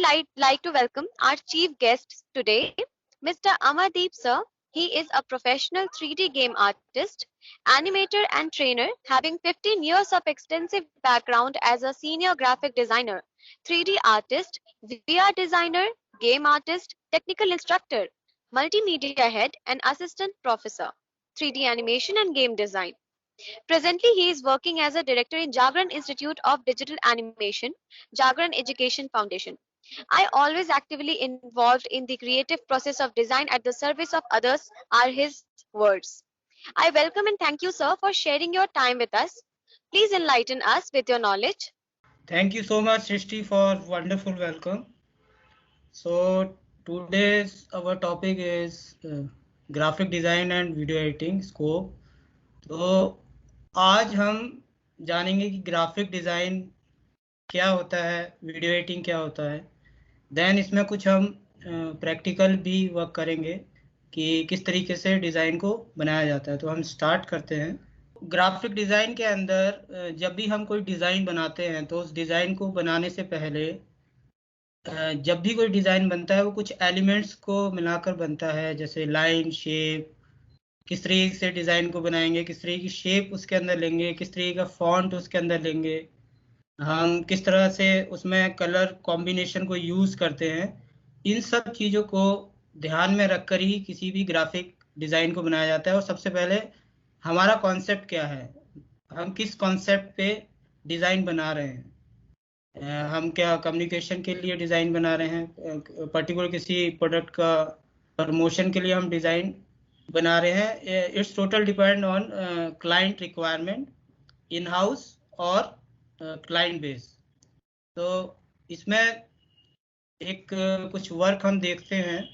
like to welcome our chief guest today, Mr. Amardeep sir. He is a professional 3D game artist, animator and trainer, having 15 years of extensive background as a senior graphic designer, 3D artist, VR designer, game artist, technical instructor, multimedia head and assistant professor, 3D animation and game design. Presently, he is working as a director in Jagran Institute of Digital Animation, Jagran Education Foundation. I always actively involved in the creative process of design at the service of others are his words. I welcome and thank you, sir, for sharing your time with us. Please enlighten us with your knowledge. Thank you so much, Srishti, for wonderful welcome. So today's our topic is graphic design and video editing scope. तो आज हम जानेंगे कि graphic design क्या होता है, video editing क्या होता है। देन इसमें कुछ हम प्रैक्टिकल भी वर्क करेंगे कि किस तरीके से डिज़ाइन को बनाया जाता है। तो हम स्टार्ट करते हैं। ग्राफिक डिज़ाइन के अंदर जब भी हम कोई डिज़ाइन बनाते हैं तो उस डिज़ाइन को बनाने से पहले जब भी कोई डिज़ाइन बनता है वो कुछ एलिमेंट्स को मिलाकर बनता है, जैसे लाइन, शेप, किस तरीके से डिज़ाइन को बनाएंगे, किस तरीके की शेप उसके अंदर लेंगे, किस तरीके का फॉन्ट उसके अंदर लेंगे, हम किस तरह से उसमें कलर कॉम्बिनेशन को यूज़ करते हैं। इन सब चीज़ों को ध्यान में रखकर ही किसी भी ग्राफिक डिज़ाइन को बनाया जाता है। और सबसे पहले हमारा कॉन्सेप्ट क्या है, हम किस कॉन्सेप्ट पे डिज़ाइन बना रहे हैं। हम क्या कम्युनिकेशन के लिए डिज़ाइन बना रहे हैं, पर्टिकुलर किसी प्रोडक्ट का प्रमोशन के लिए हम डिज़ाइन बना रहे हैं। It's total depend on client requirement, in house और क्लाइंट बेस। तो इसमें एक कुछ वर्क हम देखते हैं।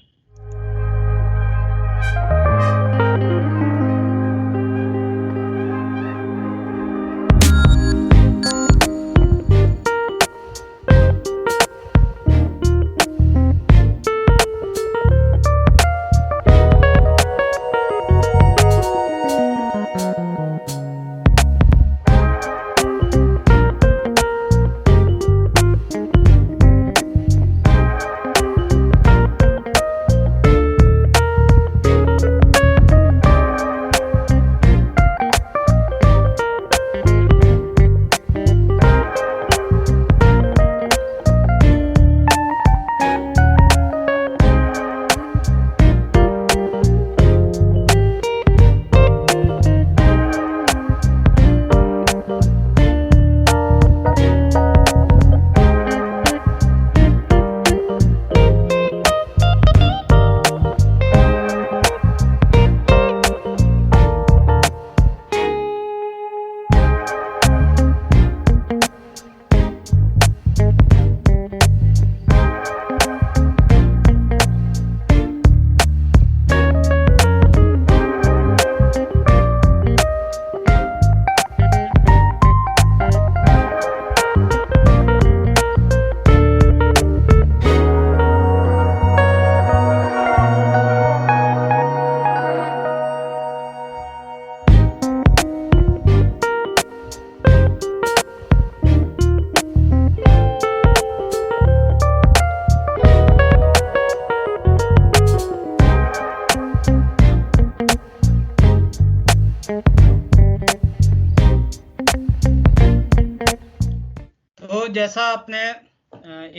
तो जैसा आपने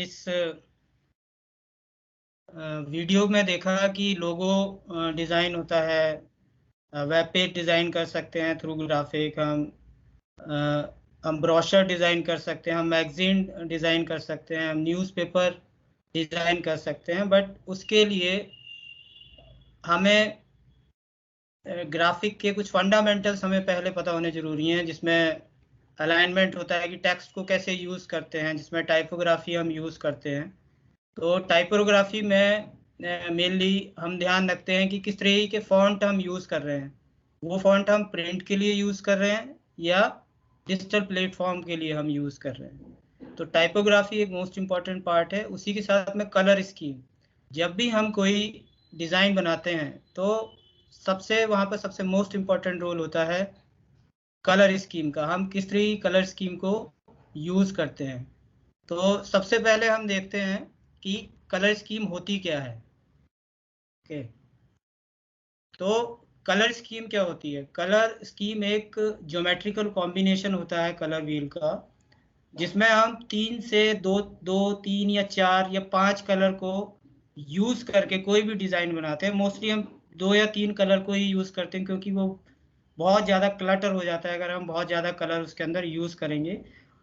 इस वीडियो में देखा कि लोगो डिज़ाइन होता है, वेब पेज डिज़ाइन कर सकते हैं थ्रू ग्राफिक, हम ब्रोशर डिज़ाइन कर सकते हैं, हम मैगज़ीन डिज़ाइन कर सकते हैं, हम न्यूज़पेपर डिज़ाइन कर सकते हैं। बट उसके लिए हमें ग्राफिक के कुछ फंडामेंटल्स हमें पहले पता होने ज़रूरी हैं, जिसमें अलाइनमेंट होता है कि टेक्स्ट को कैसे यूज़ करते हैं, जिसमें टाइपोग्राफी हम यूज़ करते हैं। तो टाइपोग्राफी में मेनली हम ध्यान रखते हैं कि किस तरीके के फ़ॉन्ट हम यूज़ कर रहे हैं, वो फ़ॉन्ट हम प्रिंट के लिए यूज़ कर रहे हैं या डिजिटल प्लेटफॉर्म के लिए हम यूज़ कर रहे हैं। तो टाइपोग्राफी एक मोस्ट इम्पॉर्टेंट पार्ट है। उसी के साथ में कलर स्कीम, जब भी हम कोई डिज़ाइन बनाते हैं तो वहाँ पर सबसे मोस्ट इम्पॉर्टेंट रोल होता है कलर स्कीम का, हम किस तरीके की कलर स्कीम को यूज़ करते हैं। तो सबसे पहले हम देखते हैं कि कलर स्कीम होती क्या है। ओके, तो कलर स्कीम क्या होती है? कलर स्कीम एक ज्योमेट्रिकल कॉम्बिनेशन होता है कलर व्हील का, जिसमें हम 3 या 4 या 5 कलर को यूज करके कोई भी डिजाइन बनाते हैं। मोस्टली हम 2 या 3 कलर को ही यूज करते हैं, क्योंकि वो बहुत ज्यादा क्लटर हो जाता है अगर हम बहुत ज्यादा कलर उसके अंदर यूज करेंगे।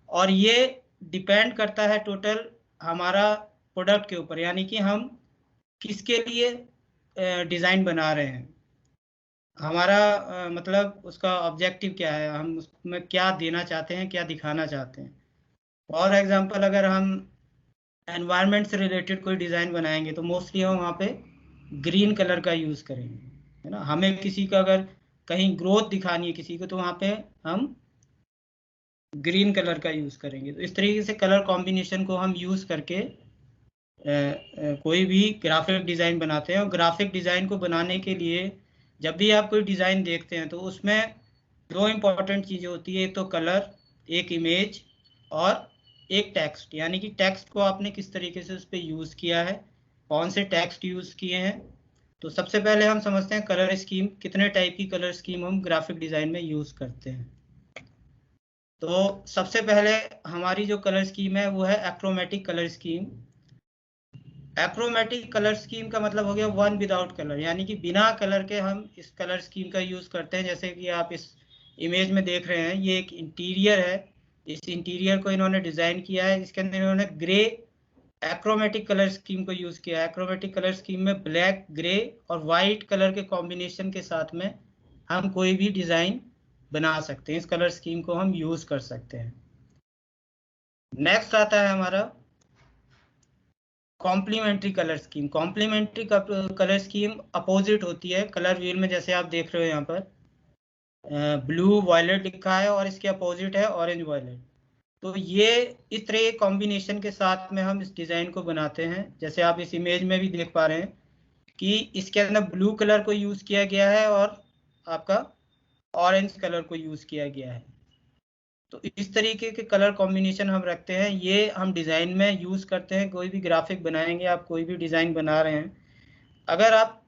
और ये डिपेंड करता है टोटल हमारा प्रोडक्ट के ऊपर, यानी कि हम किसके लिए डिजाइन बना रहे हैं, हमारा मतलब उसका ऑब्जेक्टिव क्या है, हम उसमें क्या देना चाहते हैं, क्या दिखाना चाहते हैं। फॉर एग्जांपल, अगर हम एनवायरनमेंट से रिलेटेड कोई डिज़ाइन बनाएंगे तो मोस्टली हम वहाँ पे ग्रीन कलर का यूज़ करेंगे, है ना। हमें किसी का अगर कहीं ग्रोथ दिखानी है किसी को, तो वहाँ पे हम ग्रीन कलर का यूज़ करेंगे। तो इस तरीके से कलर कॉम्बिनेशन को हम यूज़ करके कोई भी ग्राफिक डिज़ाइन बनाते हैं। और ग्राफिक डिज़ाइन को बनाने के लिए जब भी आप कोई डिज़ाइन देखते हैं तो उसमें 2 इम्पॉर्टेंट चीज़ें होती है, एक तो कलर, एक इमेज, और एक टेक्स्ट, यानी कि टेक्स्ट को आपने किस तरीके से उस पर यूज़ किया है, कौन से टेक्स्ट यूज़ किए हैं। तो सबसे पहले हम समझते हैं कलर स्कीम, कितने टाइप की कलर स्कीम हम ग्राफिक डिज़ाइन में यूज़ करते हैं। तो सबसे पहले हमारी जो कलर स्कीम है वो है achromatic colour scheme. Achromatic colour scheme का मतलब हो गया वन विदाउट कलर, यानी कि बिना कलर के हम इस कलर स्कीम का यूज़ करते हैं। जैसे कि आप इस इमेज में देख रहे हैं, ये एक इंटीरियर है। इस इंटीरियर को इन्होंने डिज़ाइन किया है, इसके अंदर इन्होंने ग्रे एक्रोमेटिक कलर स्कीम को यूज़ किया है। एक्रोमेटिक कलर स्कीम में ब्लैक, ग्रे और वाइट कलर के कॉम्बिनेशन के साथ में हम कोई भी डिज़ाइन बना सकते हैं, इस कलर स्कीम को हम यूज़ कर सकते हैं। नेक्स्ट आता है हमारा complementary colour scheme. Complementary colour scheme opposite होती है कलर व्हील में, जैसे आप देख रहे हो यहाँ पर ब्लू वायलेट लिखा है और इसके अपोजिट है ऑरेंज वायलेट। तो ये इस तरह के कॉम्बिनेशन के साथ में हम इस डिज़ाइन को बनाते हैं। जैसे आप इस इमेज में भी देख पा रहे हैं कि इसके अंदर ब्लू कलर को यूज़ किया गया है और आपका ऑरेंज कलर को यूज़ किया गया है। तो इस तरीके के कलर कॉम्बिनेशन हम रखते हैं, ये हम डिज़ाइन में यूज़ करते हैं। कोई भी ग्राफिक बनाएंगे, आप कोई भी डिज़ाइन बना रहे हैं, अगर आप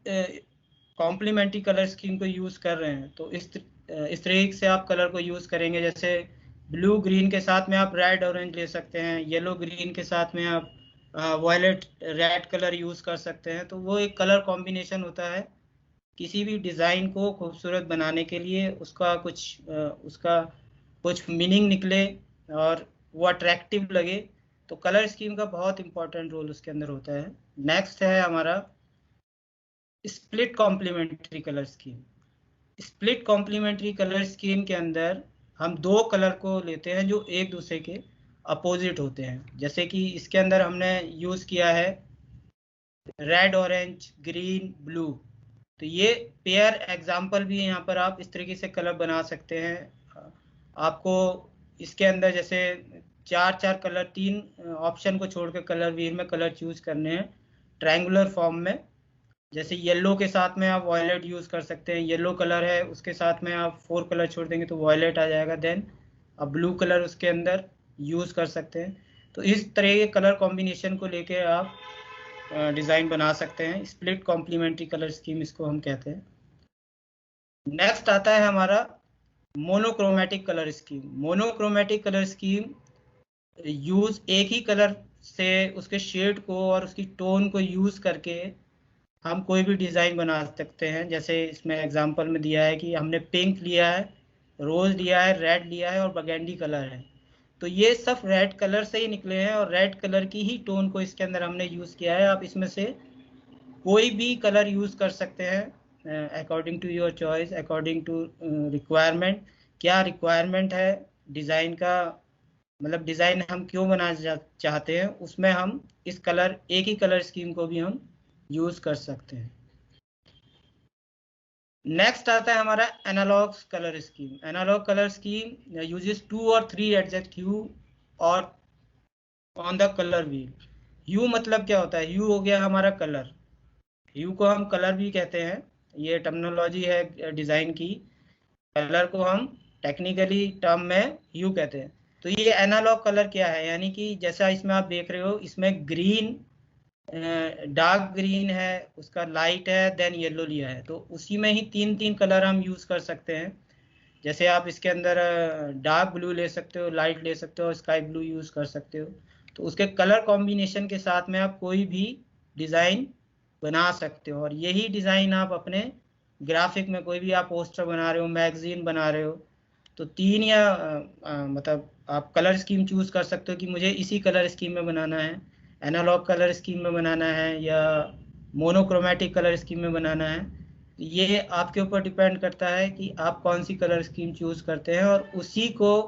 कॉम्प्लीमेंट्री कलर स्कीम को यूज़ कर रहे हैं तो इस तरीके से आप कलर को यूज़ करेंगे। जैसे ब्लू ग्रीन के साथ में आप रेड ऑरेंज ले सकते हैं, येलो ग्रीन के साथ में आप वायलेट रेड कलर यूज़ कर सकते हैं। तो वो एक कलर कॉम्बिनेशन होता है किसी भी डिज़ाइन को खूबसूरत बनाने के लिए, उसका कुछ मीनिंग निकले और वो अट्रैक्टिव लगे। तो कलर स्कीम का बहुत इंपॉर्टेंट रोल उसके अंदर होता है। नेक्स्ट है हमारा split complementary colour scheme. Split complementary colour scheme के अंदर हम 2 कलर को लेते हैं जो एक दूसरे के अपोजिट होते हैं। जैसे कि इसके अंदर हमने यूज़ किया है रेड ऑरेंज ग्रीन ब्लू। तो ये पेयर एग्जाम्पल भी यहाँ पर आप इस तरीके से कलर बना सकते हैं। आपको इसके अंदर जैसे 4 कलर, 3 ऑप्शन को छोड़कर कलर व्हील में कलर चूज करने हैं ट्रायंगुलर फॉर्म में। जैसे येलो के साथ में आप वॉयलेट यूज़ कर सकते हैं, येलो कलर है उसके साथ में आप 4 कलर छोड़ देंगे तो वॉयलेट आ जाएगा। देन आप ब्लू कलर उसके अंदर यूज़ कर सकते हैं। तो इस तरह के कलर कॉम्बिनेशन को लेके आप डिज़ाइन बना सकते हैं। स्प्लिट कॉम्प्लीमेंट्री कलर स्कीम इसको हम कहते हैं। नेक्स्ट आता है हमारा monochromatic colour scheme. Monochromatic colour scheme use एक ही कलर से उसके शेड को और उसकी टोन को यूज़ करके हम कोई भी डिज़ाइन बना सकते हैं। जैसे इसमें एग्जांपल में दिया है कि हमने पिंक लिया है, रोज़ लिया है, रेड लिया है और बगेंडी कलर है। तो ये सब रेड कलर से ही निकले हैं और रेड कलर की ही टोन को इसके अंदर हमने यूज़ किया है। आप इसमें से कोई भी कलर यूज़ कर सकते हैं according to your choice, according to requirement. क्या रिक्वायरमेंट है डिज़ाइन का, मतलब डिज़ाइन हम क्यों बनाना चाहते हैं, उसमें हम इस कलर एक ही कलर स्कीम को भी हम यूज़ कर सकते हैं। नेक्स्ट आता है हमारा analogue colour scheme. Analogue colour scheme uses 2 और 3 एडजेक्टिव और on the colour wheel. Hue मतलब क्या होता है? ह्यू हो गया हमारा कलर, ह्यू को हम कलर भी कहते हैं, ये टर्मिनोलॉजी है डिज़ाइन की। कलर को हम टेक्निकली टर्म में ह्यू कहते हैं। तो ये एनालॉग कलर क्या है, यानी कि जैसा इसमें आप देख रहे हो, इसमें ग्रीन डार्क ग्रीन है, उसका लाइट है, देन येलो लिया है, तो उसी में ही तीन तीन कलर हम यूज़ कर सकते हैं। जैसे आप इसके अंदर डार्क ब्लू ले सकते हो, लाइट ले सकते हो, स्काई ब्लू यूज़ कर सकते हो। तो उसके कलर कॉम्बिनेशन के साथ में आप कोई भी डिज़ाइन बना सकते हो, और यही डिज़ाइन आप अपने ग्राफिक में, कोई भी आप पोस्टर बना रहे हो, मैगजीन बना रहे हो, तो तीन या मतलब आप कलर स्कीम चूज़ कर सकते हो कि मुझे इसी कलर स्कीम में बनाना है, एनालॉग कलर स्कीम में बनाना है या मोनोक्रोमेटिक कलर स्कीम में बनाना है। ये आपके ऊपर डिपेंड करता है कि आप कौन सी कलर स्कीम चूज करते हैं, और उसी को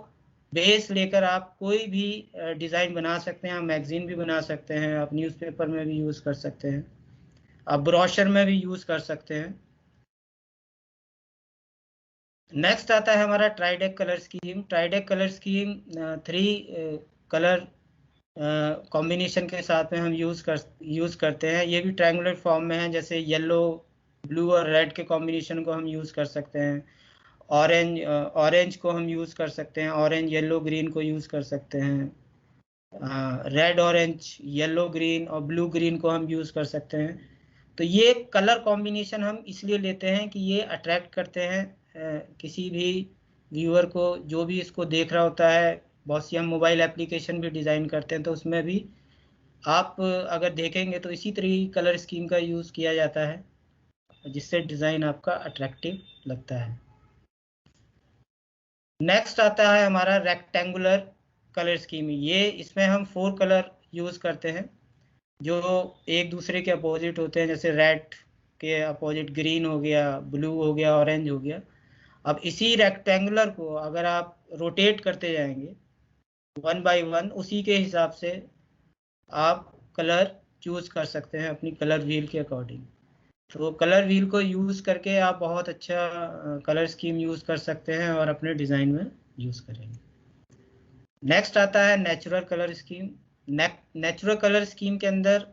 बेस लेकर आप कोई भी डिज़ाइन बना सकते हैं। आप मैगजीन भी बना सकते हैं, आप न्यूज़पेपर में भी यूज़ कर सकते हैं, आप ब्रोशर में भी यूज़ कर सकते हैं। नेक्स्ट आता है हमारा triadic colour scheme. Triadic colour scheme 3 colour combination के साथ में हम यूज़ करते हैं। ये भी ट्रायंगुलर फॉर्म में है, जैसे येलो, ब्लू और रेड के कॉम्बिनेशन को हम यूज़ कर सकते हैं। ऑरेंज को हम यूज़ कर सकते हैं, ऑरेंज येलो ग्रीन को यूज़ कर सकते हैं। रेड ऑरेंज, येलो ग्रीन और ब्लू ग्रीन को हम यूज़ कर सकते हैं। तो ये कलर कॉम्बिनेशन हम इसलिए लेते हैं कि ये अट्रैक्ट करते हैं किसी भी व्यूअर को, जो भी इसको देख रहा होता है। बहुत सी हम मोबाइल एप्लीकेशन भी डिज़ाइन करते हैं, तो उसमें भी आप अगर देखेंगे तो इसी तरह की कलर स्कीम का यूज़ किया जाता है, जिससे डिज़ाइन आपका अट्रैक्टिव लगता है। नेक्स्ट आता है हमारा रेक्टेंगुलर कलर स्कीम। ये इसमें हम 4 कलर यूज़ करते हैं जो एक दूसरे के अपोजिट होते हैं। जैसे रेड के अपोजिट ग्रीन हो गया, ब्लू हो गया, ऑरेंज हो गया। अब इसी रेक्टेंगुलर को अगर आप रोटेट करते जाएंगे 1 बाय 1, उसी के हिसाब से आप कलर चूज कर सकते हैं अपनी कलर व्हील के अकॉर्डिंग। तो कलर व्हील को यूज़ करके आप बहुत अच्छा कलर स्कीम यूज़ कर सकते हैं और अपने डिज़ाइन में यूज़ करेंगे। नेक्स्ट आता है natural colour scheme. Natural colour scheme के अंदर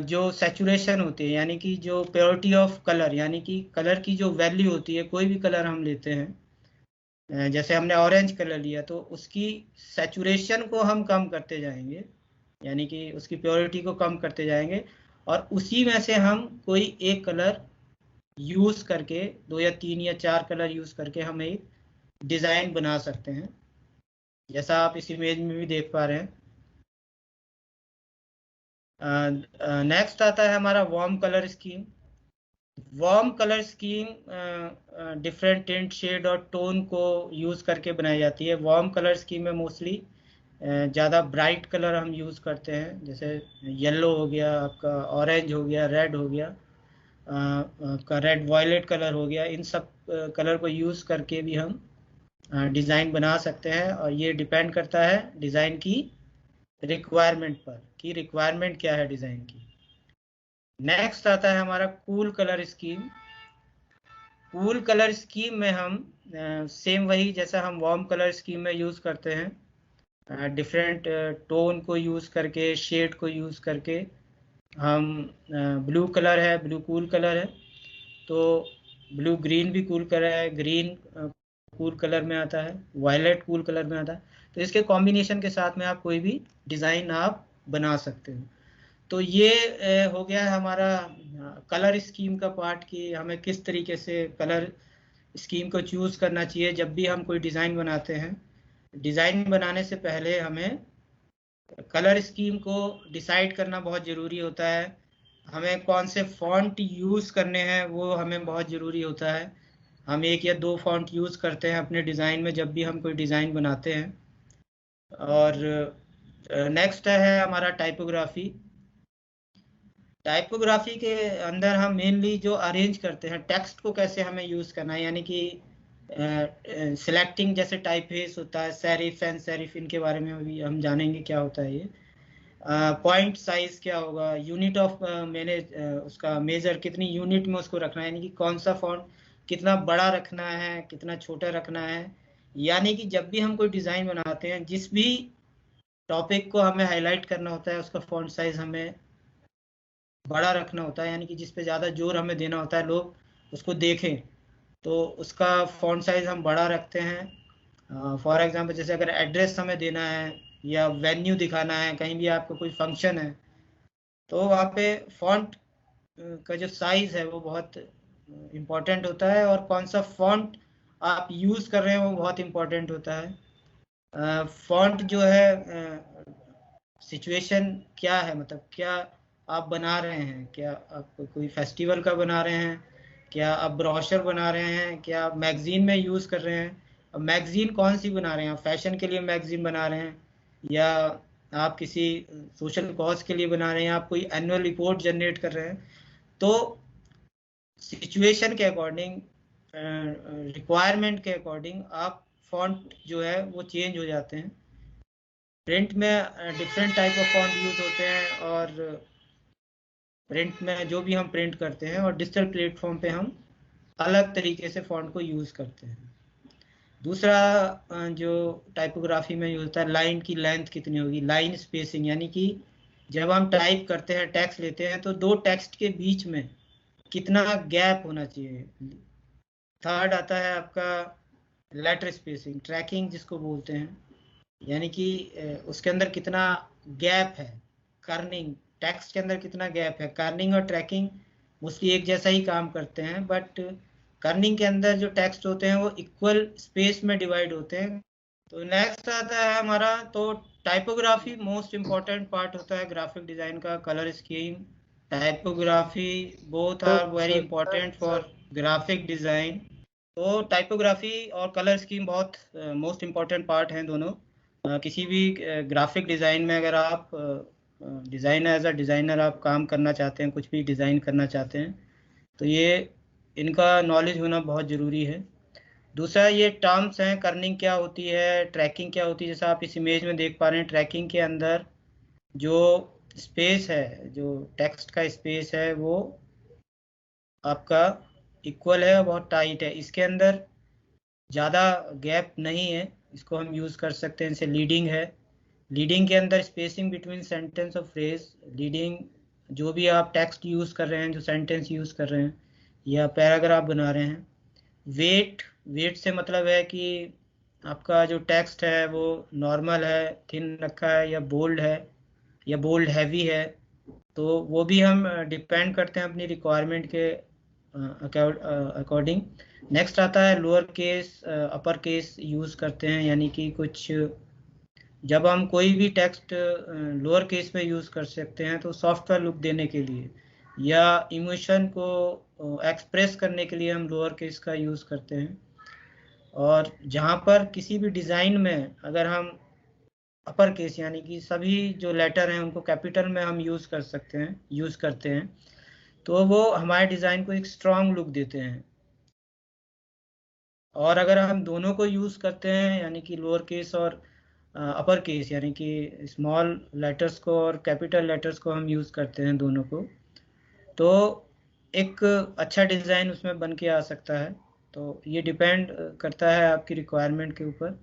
जो सैचुरेशन होती है, यानी कि जो प्योरिटी ऑफ कलर, यानी कि कलर की जो वैल्यू होती है, कोई भी कलर हम लेते हैं, जैसे हमने ऑरेंज कलर लिया, तो उसकी सैचुरेशन को हम कम करते जाएंगे, यानी कि उसकी प्योरिटी को कम करते जाएंगे, और उसी में से हम कोई एक कलर यूज करके, 2 या 3 या 4 कलर यूज करके हम एक डिजाइन बना सकते हैं, जैसा आप इस इमेज में भी देख पा रहे हैं। नेक्स्ट आता है हमारा warm colour scheme. Warm colour scheme different tint, shade और टोन को यूज करके बनाई जाती है। वार्म कलर स्कीम में मोस्टली ज़्यादा ब्राइट कलर हम यूज़ करते हैं, जैसे येलो हो गया आपका, ऑरेंज हो गया, रेड हो गया, का रेड वायलेट कलर हो गया। इन सब कलर को यूज़ करके भी हम डिज़ाइन बना सकते हैं, और ये डिपेंड करता है डिज़ाइन की रिक्वायरमेंट पर, कि रिक्वायरमेंट क्या है डिज़ाइन की। नेक्स्ट आता है हमारा cool colour scheme. Cool colour scheme में हम सेम वही जैसा हम वार्म कलर स्कीम में यूज़ करते हैं, डिफरेंट टोन को यूज़ करके, शेड को यूज़ करके हम, ब्लू कलर है, ब्लू कूल कलर है, तो ब्लू ग्रीन भी कूल कलर है, ग्रीन कूल कलर में आता है, वायलेट कूल कलर में आता है। तो इसके कॉम्बिनेशन के साथ में आप कोई भी डिज़ाइन आप बना सकते हो। तो ये हो गया है हमारा कलर स्कीम का पार्ट, कि हमें किस तरीके से कलर स्कीम को चूज़ करना चाहिए जब भी हम कोई डिज़ाइन बनाते हैं। डिज़ाइन बनाने से पहले हमें कलर स्कीम को डिसाइड करना बहुत ज़रूरी होता है। हमें कौन से फॉन्ट यूज़ करने हैं वो हमें बहुत ज़रूरी होता है। हम 1 या 2 फॉन्ट यूज़ करते हैं अपने डिज़ाइन में जब भी हम कोई डिज़ाइन बनाते हैं। और नेक्स्ट है हमारा टाइपोग्राफी। टाइपोग्राफी के अंदर हम मेनली जो अरेंज करते हैं टेक्स्ट को, कैसे हमें यूज़ करना है, यानी कि सिलेक्टिंग, जैसे टाइपफेस होता है, सेरिफ, सैंस सेरिफ, इनके बारे में भी हम जानेंगे क्या होता है ये। पॉइंट साइज क्या होगा, यूनिट ऑफ मैंने उसका मेजर, कितनी यूनिट में उसको रखना है, यानी कि कौन सा फॉन्ट कितना बड़ा रखना है, कितना छोटा रखना है। यानी कि जब भी हम कोई डिज़ाइन बनाते हैं, जिस भी टॉपिक को हमें हाईलाइट करना होता है, उसका फॉन्ट साइज हमें बड़ा रखना होता है, यानी कि जिस पे ज़्यादा जोर हमें देना होता है, लोग उसको देखें, तो उसका फॉन्ट साइज हम बड़ा रखते हैं। फॉर एग्जांपल, जैसे अगर एड्रेस हमें देना है या वेन्यू दिखाना है, कहीं भी आपका कोई फंक्शन है, तो वहाँ पे फॉन्ट का जो साइज है वो बहुत इम्पोर्टेंट होता है, और कौन सा फॉन्ट आप यूज़ कर रहे हैं वो बहुत इम्पोर्टेंट होता है। फॉन्ट जो है, सिचुएशन क्या है, मतलब क्या आप बना रहे हैं, क्या आप कोई फेस्टिवल का बना रहे हैं, क्या आप ब्रोशर बना रहे हैं, क्या आप मैगजीन में यूज़ कर रहे हैं। अब मैगजीन कौन सी बना रहे हैं, आप फैशन के लिए मैगजीन बना रहे हैं, या आप किसी सोशल कॉज के लिए बना रहे हैं, आप कोई एनुअल रिपोर्ट जनरेट कर रहे हैं। तो सिचुएशन के अकॉर्डिंग, रिक्वायरमेंट के अकॉर्डिंग आप फॉन्ट जो है वो चेंज हो जाते हैं। प्रिंट में different type of font use होते हैं, और प्रिंट में जो भी हम प्रिंट करते हैं, और डिजिटल प्लेटफॉर्म पे हम अलग तरीके से फॉन्ट को यूज करते हैं। दूसरा जो टाइपोग्राफी में यूज होता है, लाइन की लेंथ कितनी होगी, लाइन स्पेसिंग, यानी कि जब हम टाइप करते हैं, टेक्स्ट लेते हैं, तो दो टेक्स्ट के बीच में कितना गैप होना चाहिए। थर्ड आता है आपका लेटर स्पेसिंग, ट्रैकिंग जिसको बोलते हैं, यानी कि उसके अंदर कितना गैप है। कर्निंग, टेक्स्ट के अंदर कितना गैप है। कर्निंग और ट्रैकिंग मोस्टली एक जैसा ही काम करते हैं, बट कर्निंग के अंदर जो टेक्स्ट होते हैं वो इक्वल स्पेस में डिवाइड होते हैं। तो नेक्स्ट आता है हमारा, तो टाइपोग्राफी मोस्ट इम्पॉर्टेंट पार्ट होता है ग्राफिक डिजाइन का। Colour scheme, typography, both are very important for graphic design. तो टाइपोग्राफी और कलर स्कीम बहुत मोस्ट इम्पॉर्टेंट पार्ट हैं दोनों। किसी भी ग्राफिक डिज़ाइन में अगर आप डिज़ाइनर, एज अ डिज़ाइनर आप काम करना चाहते हैं, कुछ भी डिज़ाइन करना चाहते हैं, तो ये इनका नॉलेज होना बहुत ज़रूरी है। दूसरा ये टर्म्स हैं, कर्निंग क्या होती है, ट्रैकिंग क्या होती है। जैसा आप इस इमेज में देख पा रहे हैं, ट्रैकिंग के अंदर जो स्पेस है, जो टेक्स्ट का स्पेस है, वो आपका इक्वल है और बहुत टाइट है। इसके अंदर ज़्यादा गैप नहीं है, इसको हम यूज़ कर सकते हैं। जैसे लीडिंग है, लीडिंग के अंदर स्पेसिंग बिटवीन सेंटेंस और फ्रेज। लीडिंग, जो भी आप टेक्स्ट यूज़ कर रहे हैं, जो सेंटेंस यूज़ कर रहे हैं या पैराग्राफ बना रहे हैं। वेट, वेट से मतलब है कि आपका जो टेक्स्ट है वो नॉर्मल है, थिन रखा है, या बोल्ड है, या बोल्ड हैवी है। तो वो भी हम डिपेंड करते हैं अपनी रिक्वायरमेंट के अकॉर्डिंग। नेक्स्ट आता है lower case, upper case use करते हैं, यानी कि कुछ जब हम कोई भी टेक्स्ट लोअर केस में यूज़ कर सकते हैं, तो सॉफ्टवेयर लुक देने के लिए या इमोशन को एक्सप्रेस करने के लिए हम लोअर केस का यूज़ करते हैं। और जहाँ पर किसी भी डिज़ाइन में अगर हम अपर केस, यानी कि सभी जो लेटर हैं उनको कैपिटल में हम यूज़ कर सकते हैं, यूज़ करते हैं, तो वो हमारे डिज़ाइन को एक स्ट्रॉन्ग लुक देते हैं। और अगर हम दोनों को यूज़ करते हैं, यानी कि लोअर केस और अपर केस, यानी कि स्मॉल लेटर्स को और कैपिटल लेटर्स को हम यूज़ करते हैं दोनों को, तो एक अच्छा डिज़ाइन उसमें बन के आ सकता है। तो ये डिपेंड करता है आपकी रिक्वायरमेंट के ऊपर।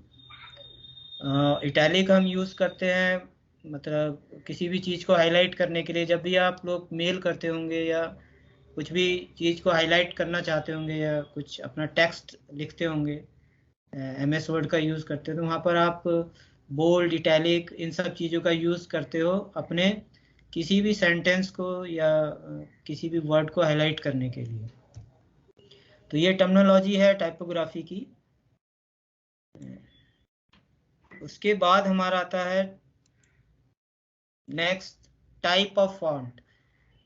इटैलिक हम यूज़ करते हैं, मतलब किसी भी चीज़ को हाईलाइट करने के लिए। जब भी आप लोग मेल करते होंगे या कुछ भी चीज़ को हाईलाइट करना चाहते होंगे, या कुछ अपना टेक्स्ट लिखते होंगे, MS वर्ड का यूज़ करते हो, तो वहाँ पर आप बोल्ड, इटैलिक, इन सब चीज़ों का यूज़ करते हो अपने किसी भी सेंटेंस को या किसी भी वर्ड को हाईलाइट करने के लिए। तो ये टर्मिनोलॉजी है टाइपोग्राफी की। उसके बाद हमारा आता है नेक्स्ट, टाइप ऑफ फॉन्ट,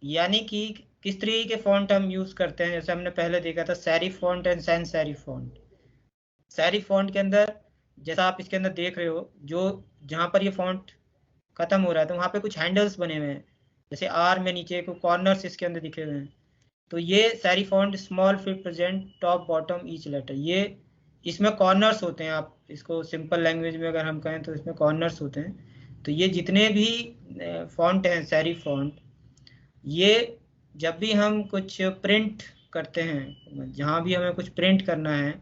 यानी कि किस तरीके के फॉन्ट हम यूज़ करते हैं। जैसे हमने पहले देखा था serif font and sans serif font. Serif font के अंदर, जैसा आप इसके अंदर देख रहे हो, जो जहाँ पर ये फॉन्ट खत्म हो रहा है, तो वहाँ पे कुछ हैंडल्स बने हुए हैं, जैसे आर में नीचे को कॉर्नर्स इसके अंदर दिखे हुए हैं। तो ये serif font small fit present top bottom each letter, ये इसमें कॉर्नर्स होते हैं। आप इसको सिंपल लैंग्वेज में अगर हम कहें तो इसमें कॉर्नर्स होते हैं। तो ये जितने भी फॉन्ट हैं सेरिफ फॉन्ट, ये जब भी हम कुछ प्रिंट करते हैं, जहाँ भी हमें कुछ प्रिंट करना है,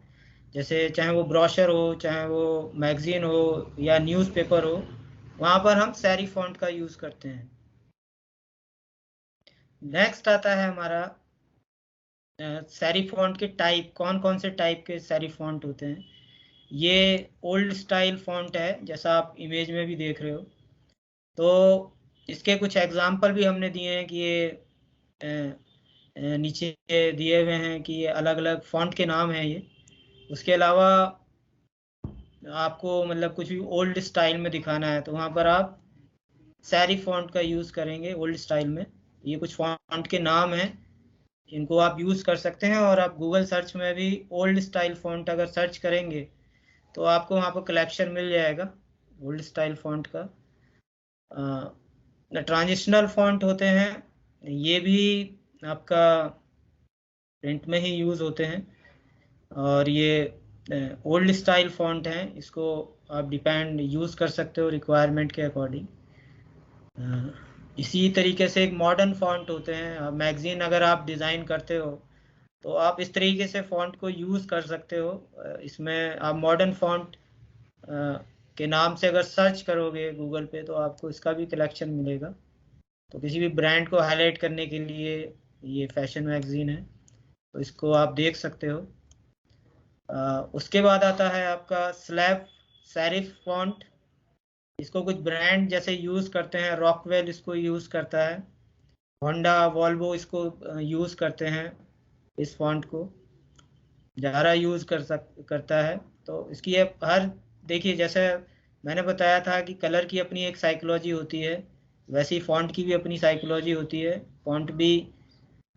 जैसे चाहे वो ब्रोशर हो, चाहे वो मैगजीन हो या न्यूज़पेपर हो, वहाँ पर हम सेरिफ फॉन्ट का यूज़ करते हैं। नेक्स्ट आता है हमारा सेरिफ फॉन्ट के टाइप, कौन कौन से टाइप के सेरिफ फॉन्ट होते हैं। ये ओल्ड स्टाइल फॉन्ट है, जैसा आप इमेज में भी देख रहे हो। तो इसके कुछ एग्जाम्पल भी हमने दिए हैं कि ये नीचे दिए हुए हैं कि ये अलग अलग फॉन्ट के नाम हैं ये। उसके अलावा आपको मतलब कुछ भी ओल्ड स्टाइल में दिखाना है तो वहाँ पर आप सैरिफ फॉन्ट का यूज़ करेंगे ओल्ड स्टाइल में। ये कुछ फॉन्ट के नाम हैं, इनको आप यूज़ कर सकते हैं। और आप गूगल सर्च में भी ओल्ड स्टाइल फॉन्ट अगर सर्च करेंगे तो आपको वहाँ पर कलेक्शन मिल जाएगा ओल्ड स्टाइल फॉन्ट का। ट्रांजिशनल फॉन्ट होते हैं, ये भी आपका प्रिंट में ही यूज़ होते हैं। और ये ओल्ड स्टाइल फॉन्ट हैं, इसको आप डिपेंड यूज़ कर सकते हो रिक्वायरमेंट के अकॉर्डिंग। इसी तरीके से एक मॉडर्न फॉन्ट होते हैं। मैगजीन अगर आप डिज़ाइन करते हो तो आप इस तरीके से फॉन्ट को यूज़ कर सकते हो। इसमें आप मॉडर्न फॉन्ट के नाम से अगर सर्च करोगे गूगल पे तो आपको इसका भी कलेक्शन मिलेगा। तो किसी भी ब्रांड को हाईलाइट करने के लिए ये फैशन मैगजीन है, तो इसको आप देख सकते हो। उसके बाद आता है आपका स्लैब सेरिफ फॉन्ट। इसको कुछ ब्रांड जैसे यूज़ करते हैं, रॉकवेल इसको यूज़ करता है, होंडा वॉल्वो इसको यूज़ करते हैं, इस फॉन्ट को ज़्यादा यूज़ करता है। तो इसकी हर देखिए, जैसे मैंने बताया था कि कलर की अपनी एक साइकोलॉजी होती है, वैसे ही फॉन्ट की भी अपनी साइकोलॉजी होती है। फॉन्ट भी